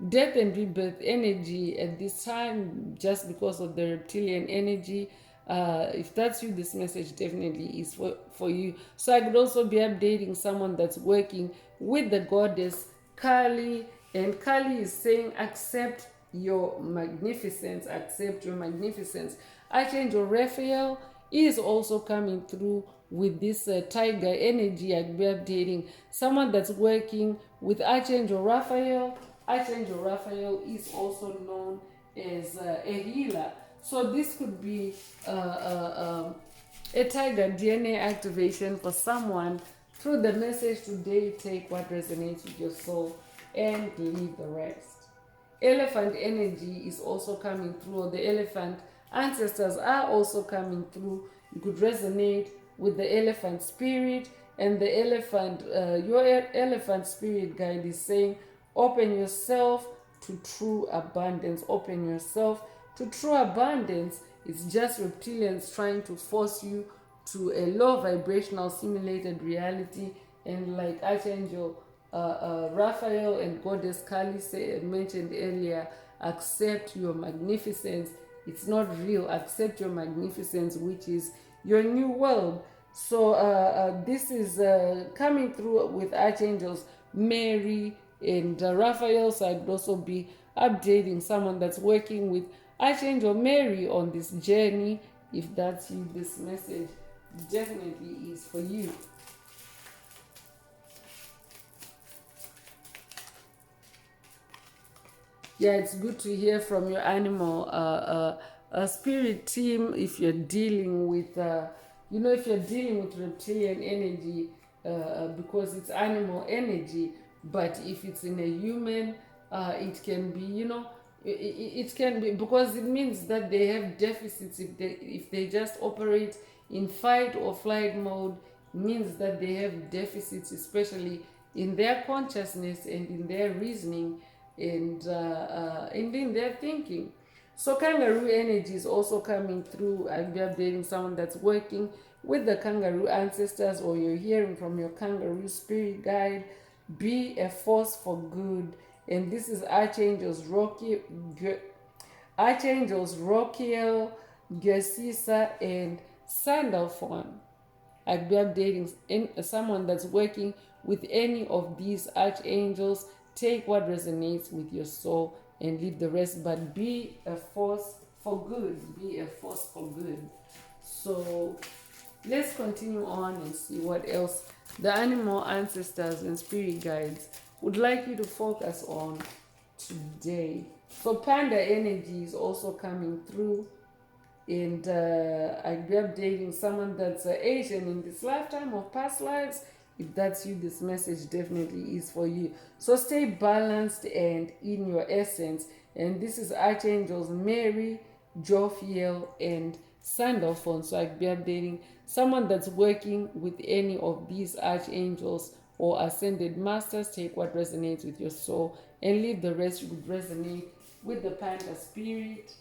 death and rebirth energy at this time, just because of the reptilian energy. If that's you, this message definitely is for you. So I could also be updating someone that's working with the goddess Kali, and Kali is saying, accept your magnificence, accept your magnificence. Archangel Raphael is also coming through with this tiger energy. I'd be updating someone that's working with Archangel Raphael. Archangel Raphael is also known as a healer. So this could be a tiger DNA activation for someone. Through the message today, take what resonates with your soul and leave the rest. Elephant energy is also coming through, or the elephant ancestors are also coming through. You could resonate with the elephant spirit, and the elephant, your elephant spirit guide is saying, open yourself to true abundance. Open yourself to true abundance. It's just reptilians trying to force you to a low vibrational simulated reality. And like Archangel Raphael and Goddess Kali mentioned earlier, accept your magnificence. It's not real. Accept your magnificence, which is your new world. So this is coming through with Archangels Mary and Raphael. So I'd also be updating someone that's working with Archangel Mary on this journey. If that's you, this message definitely is for you. Yeah, it's good to hear from your animal spirit team if you're dealing with, if you're dealing with reptilian energy, because it's animal energy. But if it's in a human, it can be, it can be, because it means that they have deficits. If they just operate in fight or flight mode, means that they have deficits, especially in their consciousness and in their reasoning and in their thinking. So kangaroo energy is also coming through. I'll be updating someone that's working with the kangaroo ancestors, or you're hearing from your kangaroo spirit guide. Be a force for good. And this is Archangels Rokiel, Gesisa, and Sandalphon. I'd be updating someone that's working with any of these archangels. Take what resonates with your soul and leave the rest, but be a force for good. Be a force for good. So let's continue on and see what else the animal ancestors and spirit guides would like you to focus on today. So panda energy is also coming through, and I'll be updating someone that's Asian in this lifetime or past lives. If that's you, this message definitely is for you. So stay balanced and in your essence. And this is Archangels Mary, Jophiel, and Sandalphon. So I'll be updating someone that's working with any of these archangels or ascended masters. Take what resonates with your soul and leave the rest. You would resonate with the panda spirit.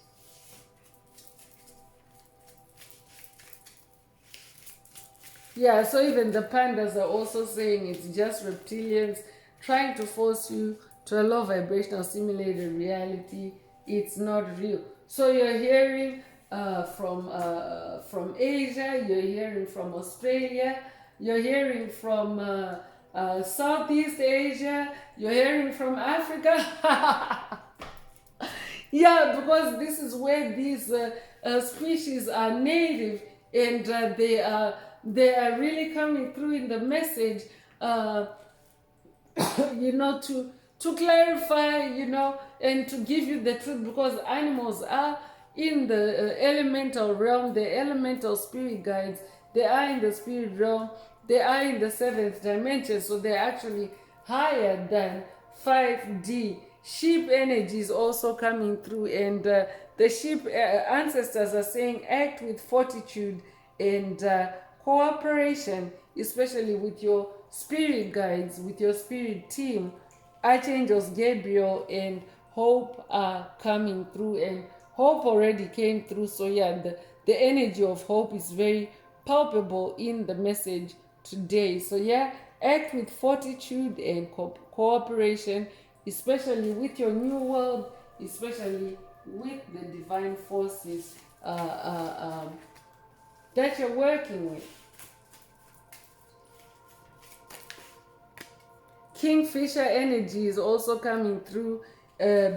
Yeah, so even the pandas are also saying it's just reptilians trying to force you to a low vibrational simulated reality. It's not real. So you're hearing from Asia, you're hearing from Australia, you're hearing from Southeast Asia, you're hearing from Africa. Yeah, because this is where these species are native, and they are really coming through in the message, to clarify, and to give you the truth, because animals are in the elemental realm, the elemental spirit guides, they are in the spirit realm, they are in the 7th dimension, so they're actually higher than 5D. Sheep energy is also coming through, and the sheep ancestors are saying act with fortitude and cooperation, especially with your spirit guides, with your spirit team. Archangels Gabriel and Hope are coming through, and Hope already came through. So yeah, the energy of hope is very palpable in the message today. So yeah, act with fortitude and cooperation, especially with your new world, especially with the divine forces that you're working with. Kingfisher energy is also coming through.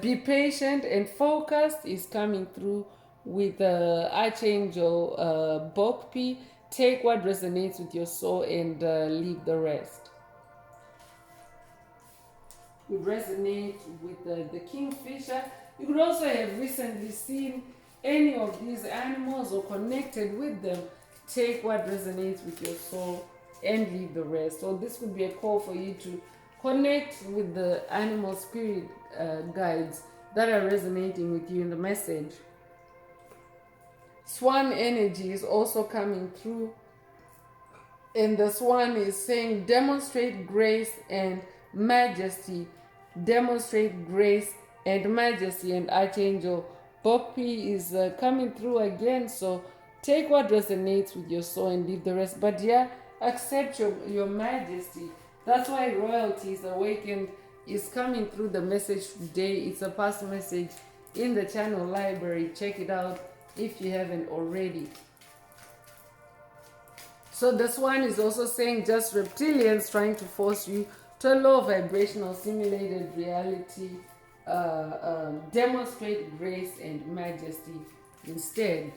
Be patient and focused is coming through with Archangel Bokpi. Take what resonates with your soul and leave the rest. Would resonate with the kingfisher. You could also have recently seen any of these animals or connected with them. Take what resonates with your soul and leave the rest. So this could be a call for you to connect with the animal spirit guides that are resonating with you in the message. Swan energy is also coming through, and the swan is saying demonstrate grace and majesty. Demonstrate grace and majesty. And Archangel Poppy is coming through again. So take what resonates with your soul and leave the rest. But yeah, accept your majesty. That's why royalty is awakened is coming through the message today. It's a past message in the channel library. Check it out if you haven't already. So this one is also saying just reptilians trying to force you to a low vibrational simulated reality. Demonstrate grace and majesty instead,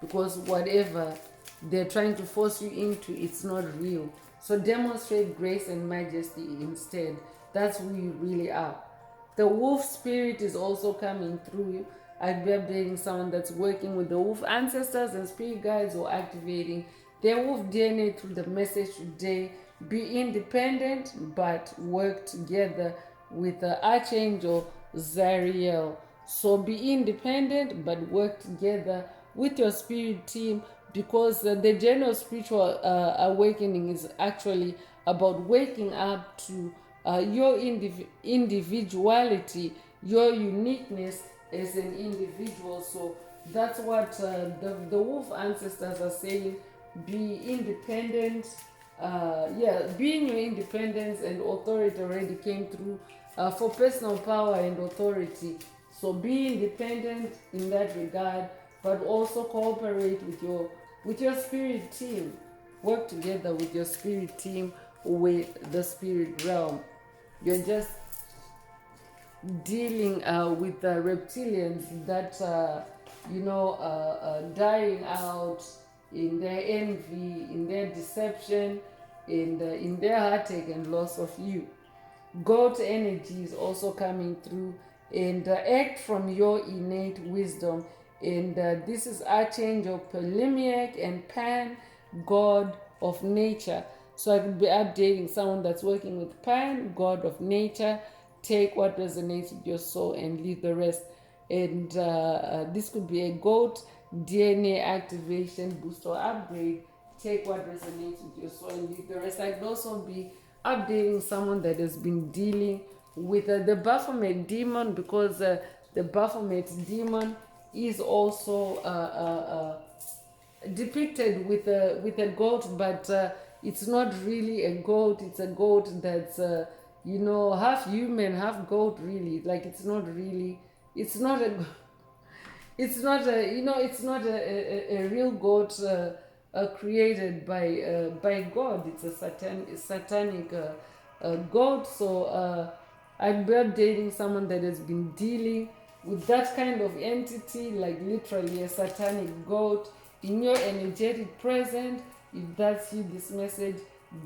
because whatever they're trying to force you into, it's not real. So demonstrate grace and majesty instead. That's who you really are. The wolf spirit is also coming through you. I'd be updating someone that's working with the wolf ancestors and spirit guides or activating their wolf DNA through the message today. Be independent but work together with the Archangel Zariel. So be independent but work together with your spirit team, because the general spiritual awakening is actually about waking up to your individuality, your uniqueness as an individual. So that's what the wolf ancestors are saying. Be independent. Being your independence and authority already came through for personal power and authority. So be independent in that regard, but also cooperate with your spirit team. Work together with your spirit team, with the spirit realm. You're just dealing with the reptilians that dying out in their envy, in their deception, in their heartache and loss of you. Goat energy is also coming through, and act from your innate wisdom. And this is Archangel Pelimiac and Pan, God of Nature. So I could be updating someone that's working with Pan, God of Nature. Take what resonates with your soul and leave the rest. And this could be a goat DNA activation boost or upgrade. Take what resonates with your soul and leave the rest. I could also be updating someone that has been dealing with the Baphomet demon, because the Baphomet demon is also depicted with a goat, but it's not really a goat. It's a goat that's half human, half goat. Really, like it's not really. It's not a. It's not a real goat created by God. It's a satanic goat. So I'd be updating someone that has been dealing with that kind of entity, like literally a satanic goat in your energetic present. If that's you, this message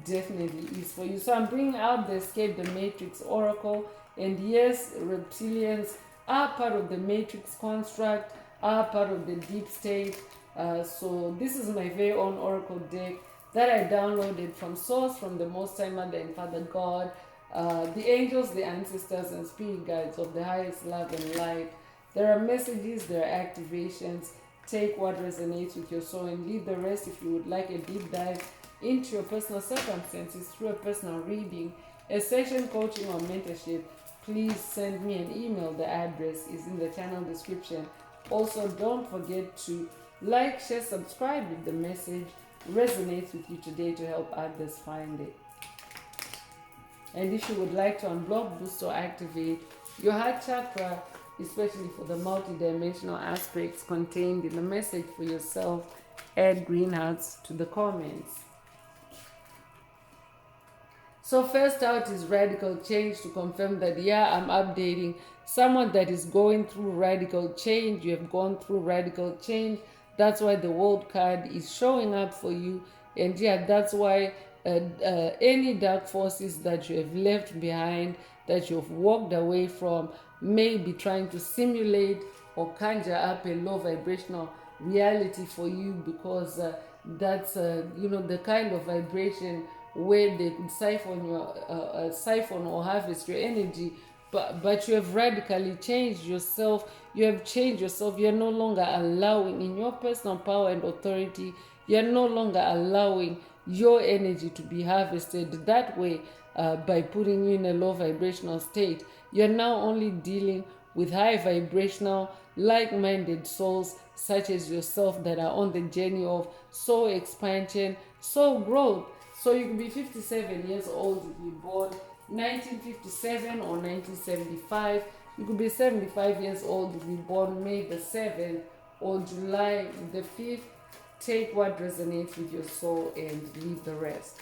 definitely is for you. So I'm bringing out the Escape the Matrix Oracle, and yes, reptilians are part of the Matrix construct, are part of the deep state. So this is my very own Oracle deck that I downloaded from source, from the Most High Mother and Father God, the angels, the ancestors, and spirit guides of the highest love and light. There are messages, there are activations. Take what resonates with your soul and leave the rest. If you would like a deep dive into your personal circumstances through a personal reading, a session, coaching, or mentorship, please send me an email. The address is in the channel description. Also, don't forget to like, share, subscribe if the message resonates with you today to help others find it. And if you would like to unblock, boost, or activate your heart chakra, especially for the multidimensional aspects contained in the message for yourself, add green hearts to the comments. So first out is radical change, to confirm that I'm updating someone that is going through radical change. You have gone through radical change. That's why the world card is showing up for you. And yeah, that's why any dark forces that you have left behind, that you've walked away from, may be trying to simulate or conjure up a low vibrational reality for you, because that's the kind of vibration where they could siphon or harvest your energy. But you have radically changed yourself. You have changed yourself. You're no longer allowing, in your personal power and authority, you're no longer allowing your energy to be harvested that way, by putting you in a low vibrational state. You're now only dealing with high vibrational, like-minded souls such as yourself that are on the journey of soul expansion, soul growth. So you could be 57 years old, you be born 1957 or 1975. You could be 75 years old, you be born May the 7th or July the 5th. Take what resonates with your soul and leave the rest.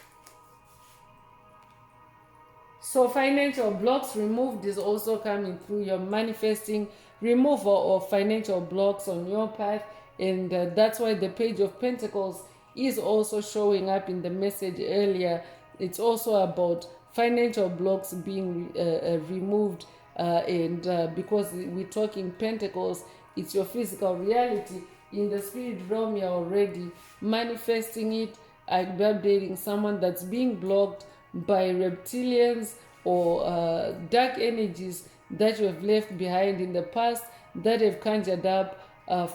So financial blocks removed is also coming through. You're manifesting removal of financial blocks on your path, and that's why the Page of Pentacles is also showing up in the message earlier. It's also about financial blocks being removed, and because we're talking Pentacles, it's your physical reality. In the spirit realm, you're already manifesting it. I'm updating someone that's being blocked by reptilians or dark energies that you have left behind in the past, that have conjured up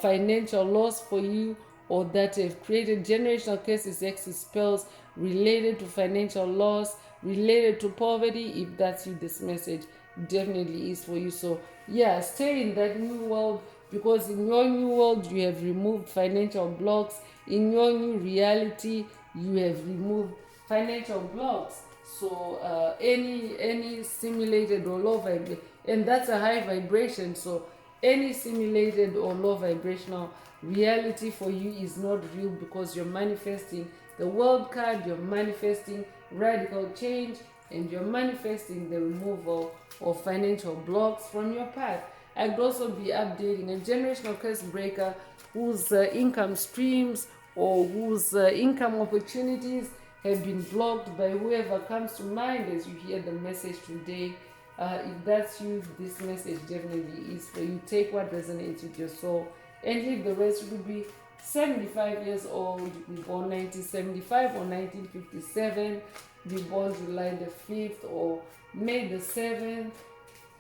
financial loss for you, or that have created generational curses, hexes, spells related to financial loss, related to poverty. If that's you, this message definitely is for you. So yeah, stay in that new world, because in your new world you have removed financial blocks. In your new reality you have removed financial blocks. So any simulated or low vibration, and that's a high vibration, so any simulated or low vibrational reality for you is not real, because you're manifesting the world card, you're manifesting radical change, and you're manifesting the removal of financial blocks from your path. I could also be updating a generational curse breaker whose income streams or whose income opportunities have been blocked by whoever comes to mind as you hear the message today. If that's you, this message definitely is for you. Take what resonates with your soul and leave the rest. You could be 75 years old, you could be born 1975 or 1957, be born July the 5th or May the 7th.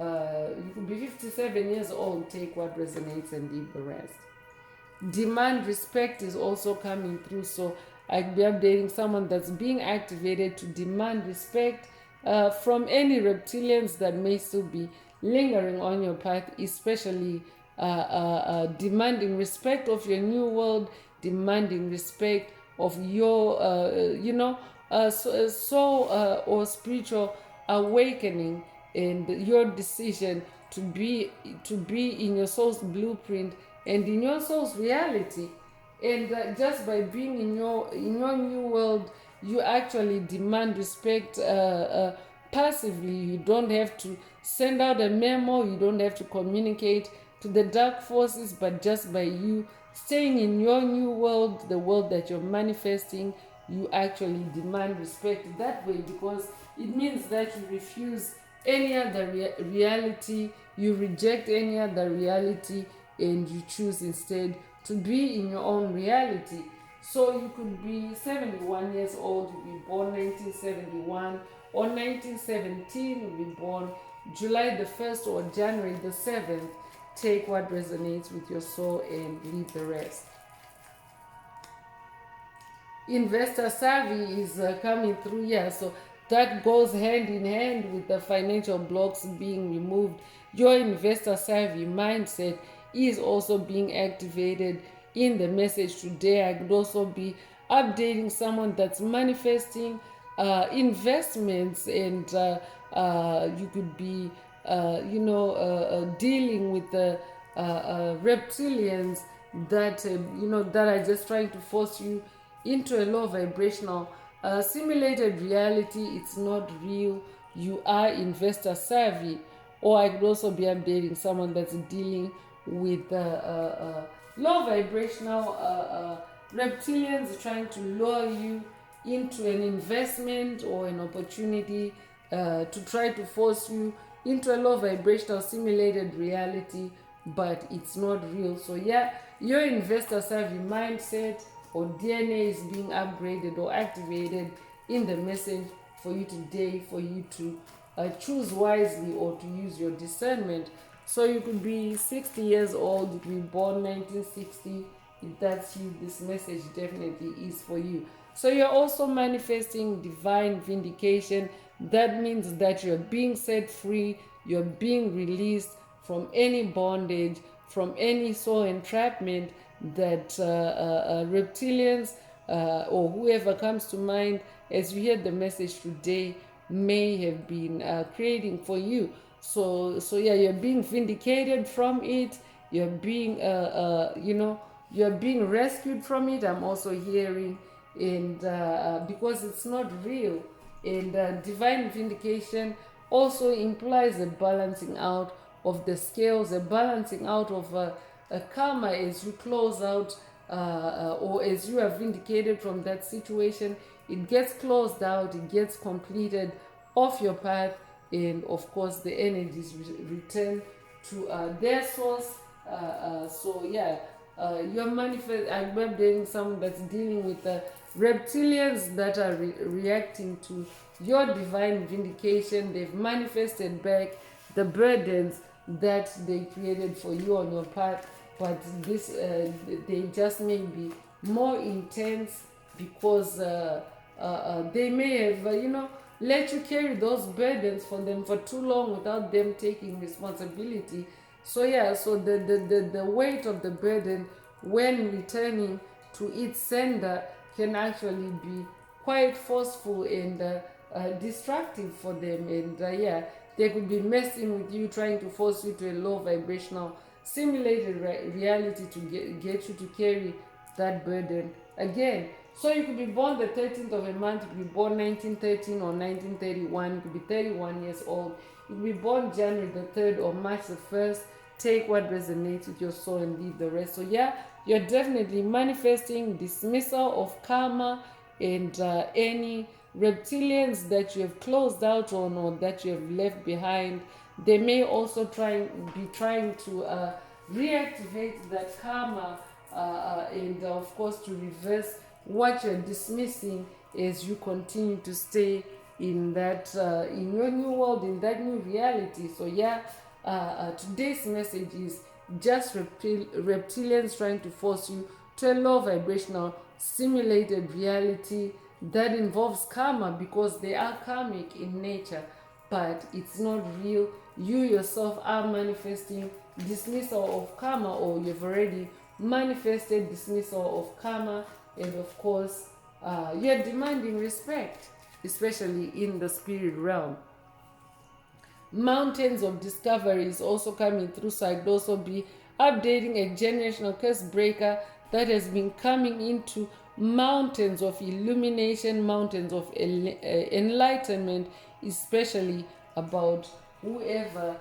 You could be 57 years old. Take what resonates and leave the rest. Demand respect is also coming through, so I could be updating someone that's being activated to demand respect from any reptilians that may still be lingering on your path, especially demanding respect of your new world, demanding respect of your soul or spiritual awakening, and your decision to be in your soul's blueprint and in your soul's reality. And just by being in your new world, you actually demand respect passively. You don't have to send out a memo, you don't have to communicate to the dark forces, but just by you staying in your new world, the world that you're manifesting, you actually demand respect that way, because it means that you refuse any other reality, you reject any other reality, and you choose instead to be in your own reality. So you could be 71 years old, you be born 1971 or 1917, you be born July the 1st or January the 7th. Take what resonates with your soul and leave the rest. Investor savvy is coming through here, so that goes hand in hand with the financial blocks being removed. Your investor savvy mindset is also being activated in the message today. I could also be updating someone that's manifesting investments, and you could be dealing with the reptilians that that are just trying to force you into a low vibrational simulated reality. It's not real. You are investor savvy. Or I could also be updating someone that's dealing with low vibrational reptilians are trying to lure you into an investment or an opportunity, to try to force you into a low vibrational simulated reality, but it's not real. So yeah, your investor savvy mindset or DNA is being upgraded or activated in the message for you today, for you to choose wisely or to use your discernment. So you could be 60 years old, you could be born 1960. If that's you, this message definitely is for you. So you're also manifesting divine vindication. That means that you're being set free, you're being released from any bondage, from any soul entrapment that reptilians or whoever comes to mind as you hear the message today may have been creating for you. So yeah, you're being vindicated from it. You're being you're being rescued from it. I'm also hearing, and because it's not real, and divine vindication also implies a balancing out of the scales, a balancing out of a karma as you close out, or as you are vindicated from that situation. It gets closed out, it gets completed off your path, and of course the energies return to their source. So yeah, you're manifest. I'm dating someone that's dealing with reptilians that are reacting to your divine vindication. They've manifested back the burdens that they created for you on your path, but this they just may be more intense because they may have let you carry those burdens for them for too long without them taking responsibility. So yeah, so the weight of the burden when returning to its sender can actually be quite forceful and destructive for them. And yeah, they could be messing with you, trying to force you to a low vibrational simulated reality to get you to carry that burden again. So you could be born the 13th of a month, you could be born 1913 or 1931, you could be 31 years old, you could be born January the 3rd or March the 1st. Take what resonates with your soul and leave the rest. So yeah, you're definitely manifesting dismissal of karma and any reptilians that you have closed out on or that you have left behind. They may also be trying to reactivate that karma and of course to reverse what you're dismissing as you continue to stay in that in your new world, in that new reality. So yeah, today's message is just reptilians trying to force you to a low vibrational simulated reality that involves karma, because they are karmic in nature, but it's not real. You yourself are manifesting dismissal of karma, or you've already manifested dismissal of karma, and of course you're demanding respect, especially in the spirit realm. Mountains of discovery is also coming through, so I'd also be updating a generational curse breaker that has been coming into mountains of illumination, mountains of enlightenment, especially about whoever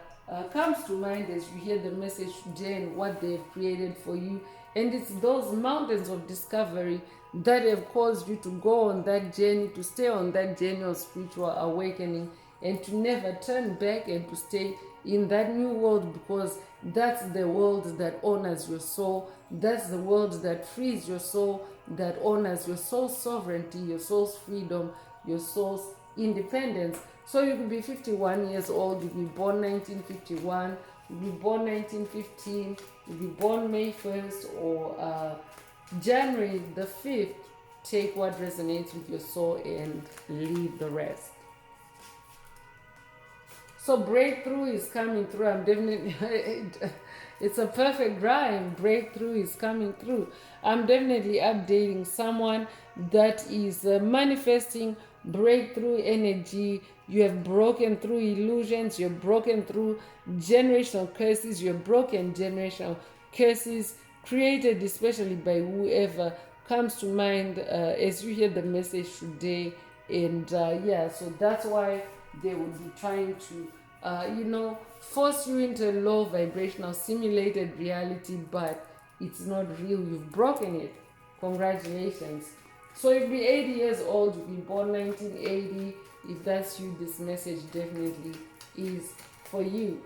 comes to mind as you hear the message today and what they've created for you. And it's those mountains of discovery that have caused you to go on that journey, to stay on that journey of spiritual awakening, and to never turn back and to stay in that new world, because that's the world that honors your soul. That's the world that frees your soul, that honors your soul's sovereignty, your soul's freedom, your soul's independence. So you could be 51 years old, you could be born 1951, you could be born 1915, you could be born May 1st or January the 5th. Take what resonates with your soul and leave the rest. So breakthrough is coming through. I'm definitely, it's a perfect rhyme. Breakthrough is coming through. I'm definitely updating someone that is manifesting breakthrough energy. You have broken through illusions. You're broken through generational curses. You're broken generational curses created especially by whoever comes to mind as you hear the message today. And yeah, so that's why they will be trying to force you into a low vibrational simulated reality, but it's not real. You've broken it. Congratulations. So you'll be 80 years old, you'll be born 1980. If that's you, this message definitely is for you.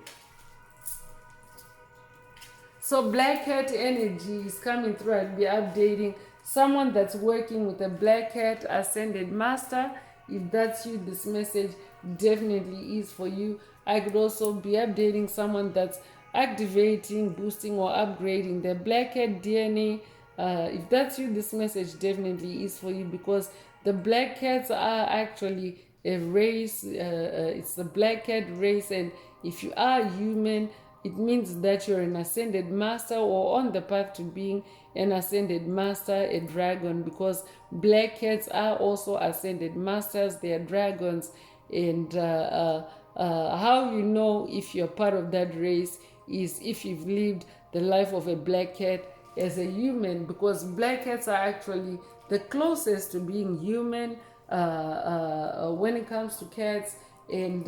So Black Cat energy is coming through. I'll be updating someone that's working with a Black Cat Ascended Master. If that's you, this message definitely is for you. I could also be updating someone that's activating, boosting, or upgrading their Black Cat DNA. If that's you, this message definitely is for you, because the Black Cats are actually a race. It's the Black Cat race, and if you are human, it means that you're an ascended master or on the path to being an ascended master, a dragon, because Black Cats are also ascended masters. They are dragons. And how you know if you're part of that race is if you've lived the life of a Black Cat as a human, because Black Cats are actually the closest to being human when it comes to cats. And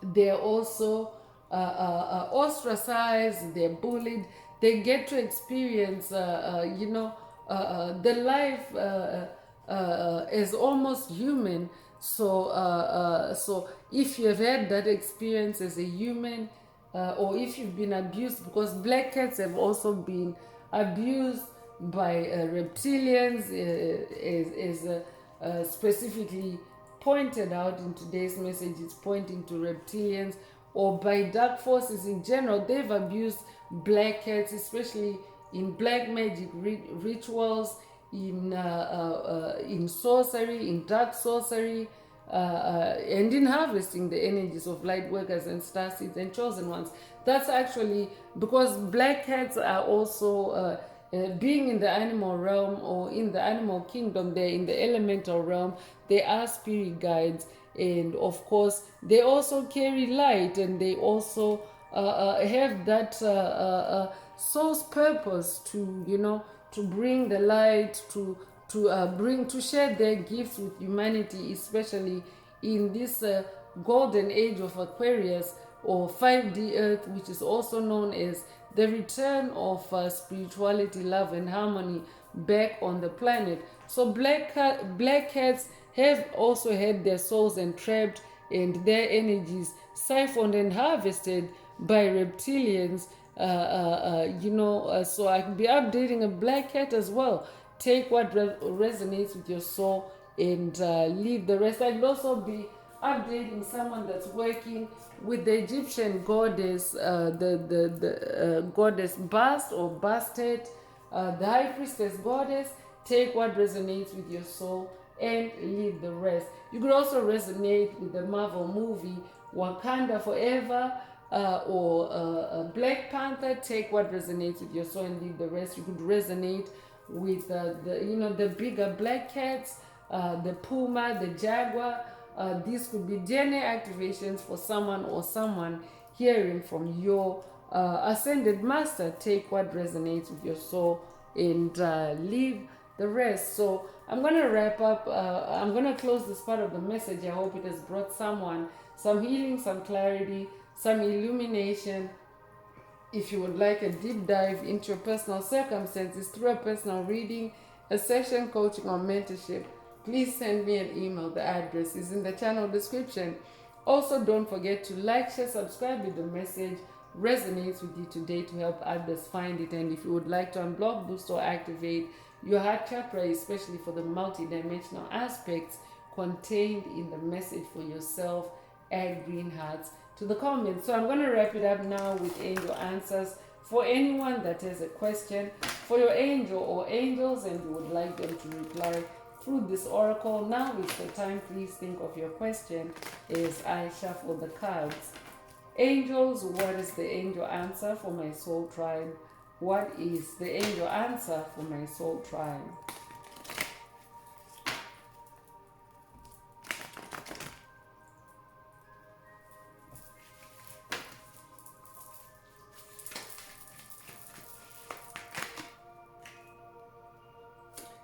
they're also ostracized, they're bullied, they get to experience, the life as almost human. So if you've had that experience as a human, or if you've been abused, because Black Cats have also been abused by reptilians, as specifically pointed out in today's message, it's pointing to reptilians, or by dark forces in general. They've abused Black Cats, especially in black magic rituals, in sorcery, in dark sorcery, and in harvesting the energies of light workers and star seeds and chosen ones. That's actually because Black Cats are also being in the animal realm or in the animal kingdom. They're in the elemental realm. They are spirit guides, and of course they also carry light, and they also have that soul's purpose to bring the light, to share their gifts with humanity, especially in this golden age of Aquarius, or 5D Earth, which is also known as the return of spirituality, love, and harmony back on the planet. So Black Cats have also had their souls entrapped and their energies siphoned and harvested by reptilians. So I can be updating a Black Cat as well. Take what resonates with your soul and leave the rest. I could also be updating someone that's working with the Egyptian goddess, the goddess Bast or Bastet, the high priestess goddess. Take what resonates with your soul and leave the rest. You could also resonate with the Marvel movie Wakanda Forever, or Black Panther. Take what resonates with your soul and leave the rest. You could resonate with the bigger Black Cats, the Puma, the Jaguar. These could be DNA activations for someone or someone hearing from your ascended master. Take what resonates with your soul and leave the rest. So I'm going to wrap up. I'm going to close this part of the message. I hope it has brought someone some healing, some clarity, some illumination. If you would like a deep dive into your personal circumstances through a personal reading, a session, coaching, or mentorship, please send me an email. The address is in the channel description. Also, don't forget to like, share, subscribe if the message resonates with you today to help others find it. And if you would like to unblock, boost, or activate your heart chakra, especially for the multidimensional aspects contained in the message for yourself, add green hearts to the comments. So I'm going to wrap it up now with angel answers. For anyone that has a question for your angel or angels and you would like them to reply through this oracle, now is the time. Please think of your question as I shuffle the cards. Angels, what is the angel answer for my soul tribe? What is the angel answer for my soul tribe?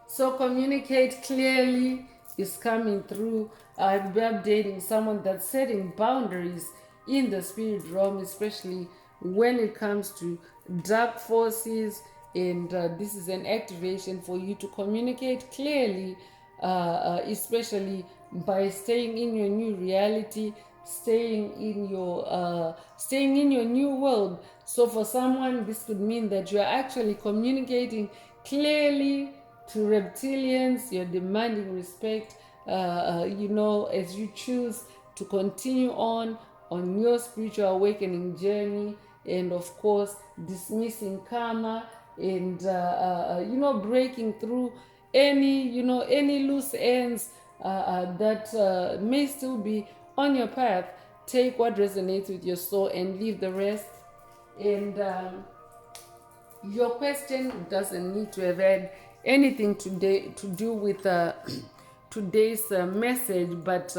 So communicate clearly is coming through. I'll be updating someone that's setting boundaries in the spirit realm, especially when it comes to dark forces, and this is an activation for you to communicate clearly, especially by staying in your new reality, staying in your new world. So for someone, this could mean that you are actually communicating clearly to reptilians. You're demanding respect, as you choose to continue on your spiritual awakening journey, and of course dismissing karma, and breaking through any loose ends that may still be on your path. Take what resonates with your soul and leave the rest. And your question doesn't need to have had anything today to do with today's message, but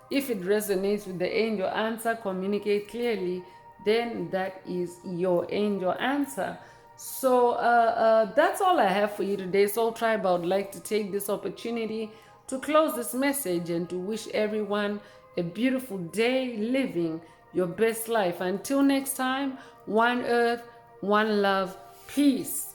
if it resonates with the angel answer, communicate clearly, then that is your angel answer. So that's all I have for you today. Soul Tribe, I would like to take this opportunity to close this message and to wish everyone a beautiful day living your best life. Until next time, one earth, one love, peace.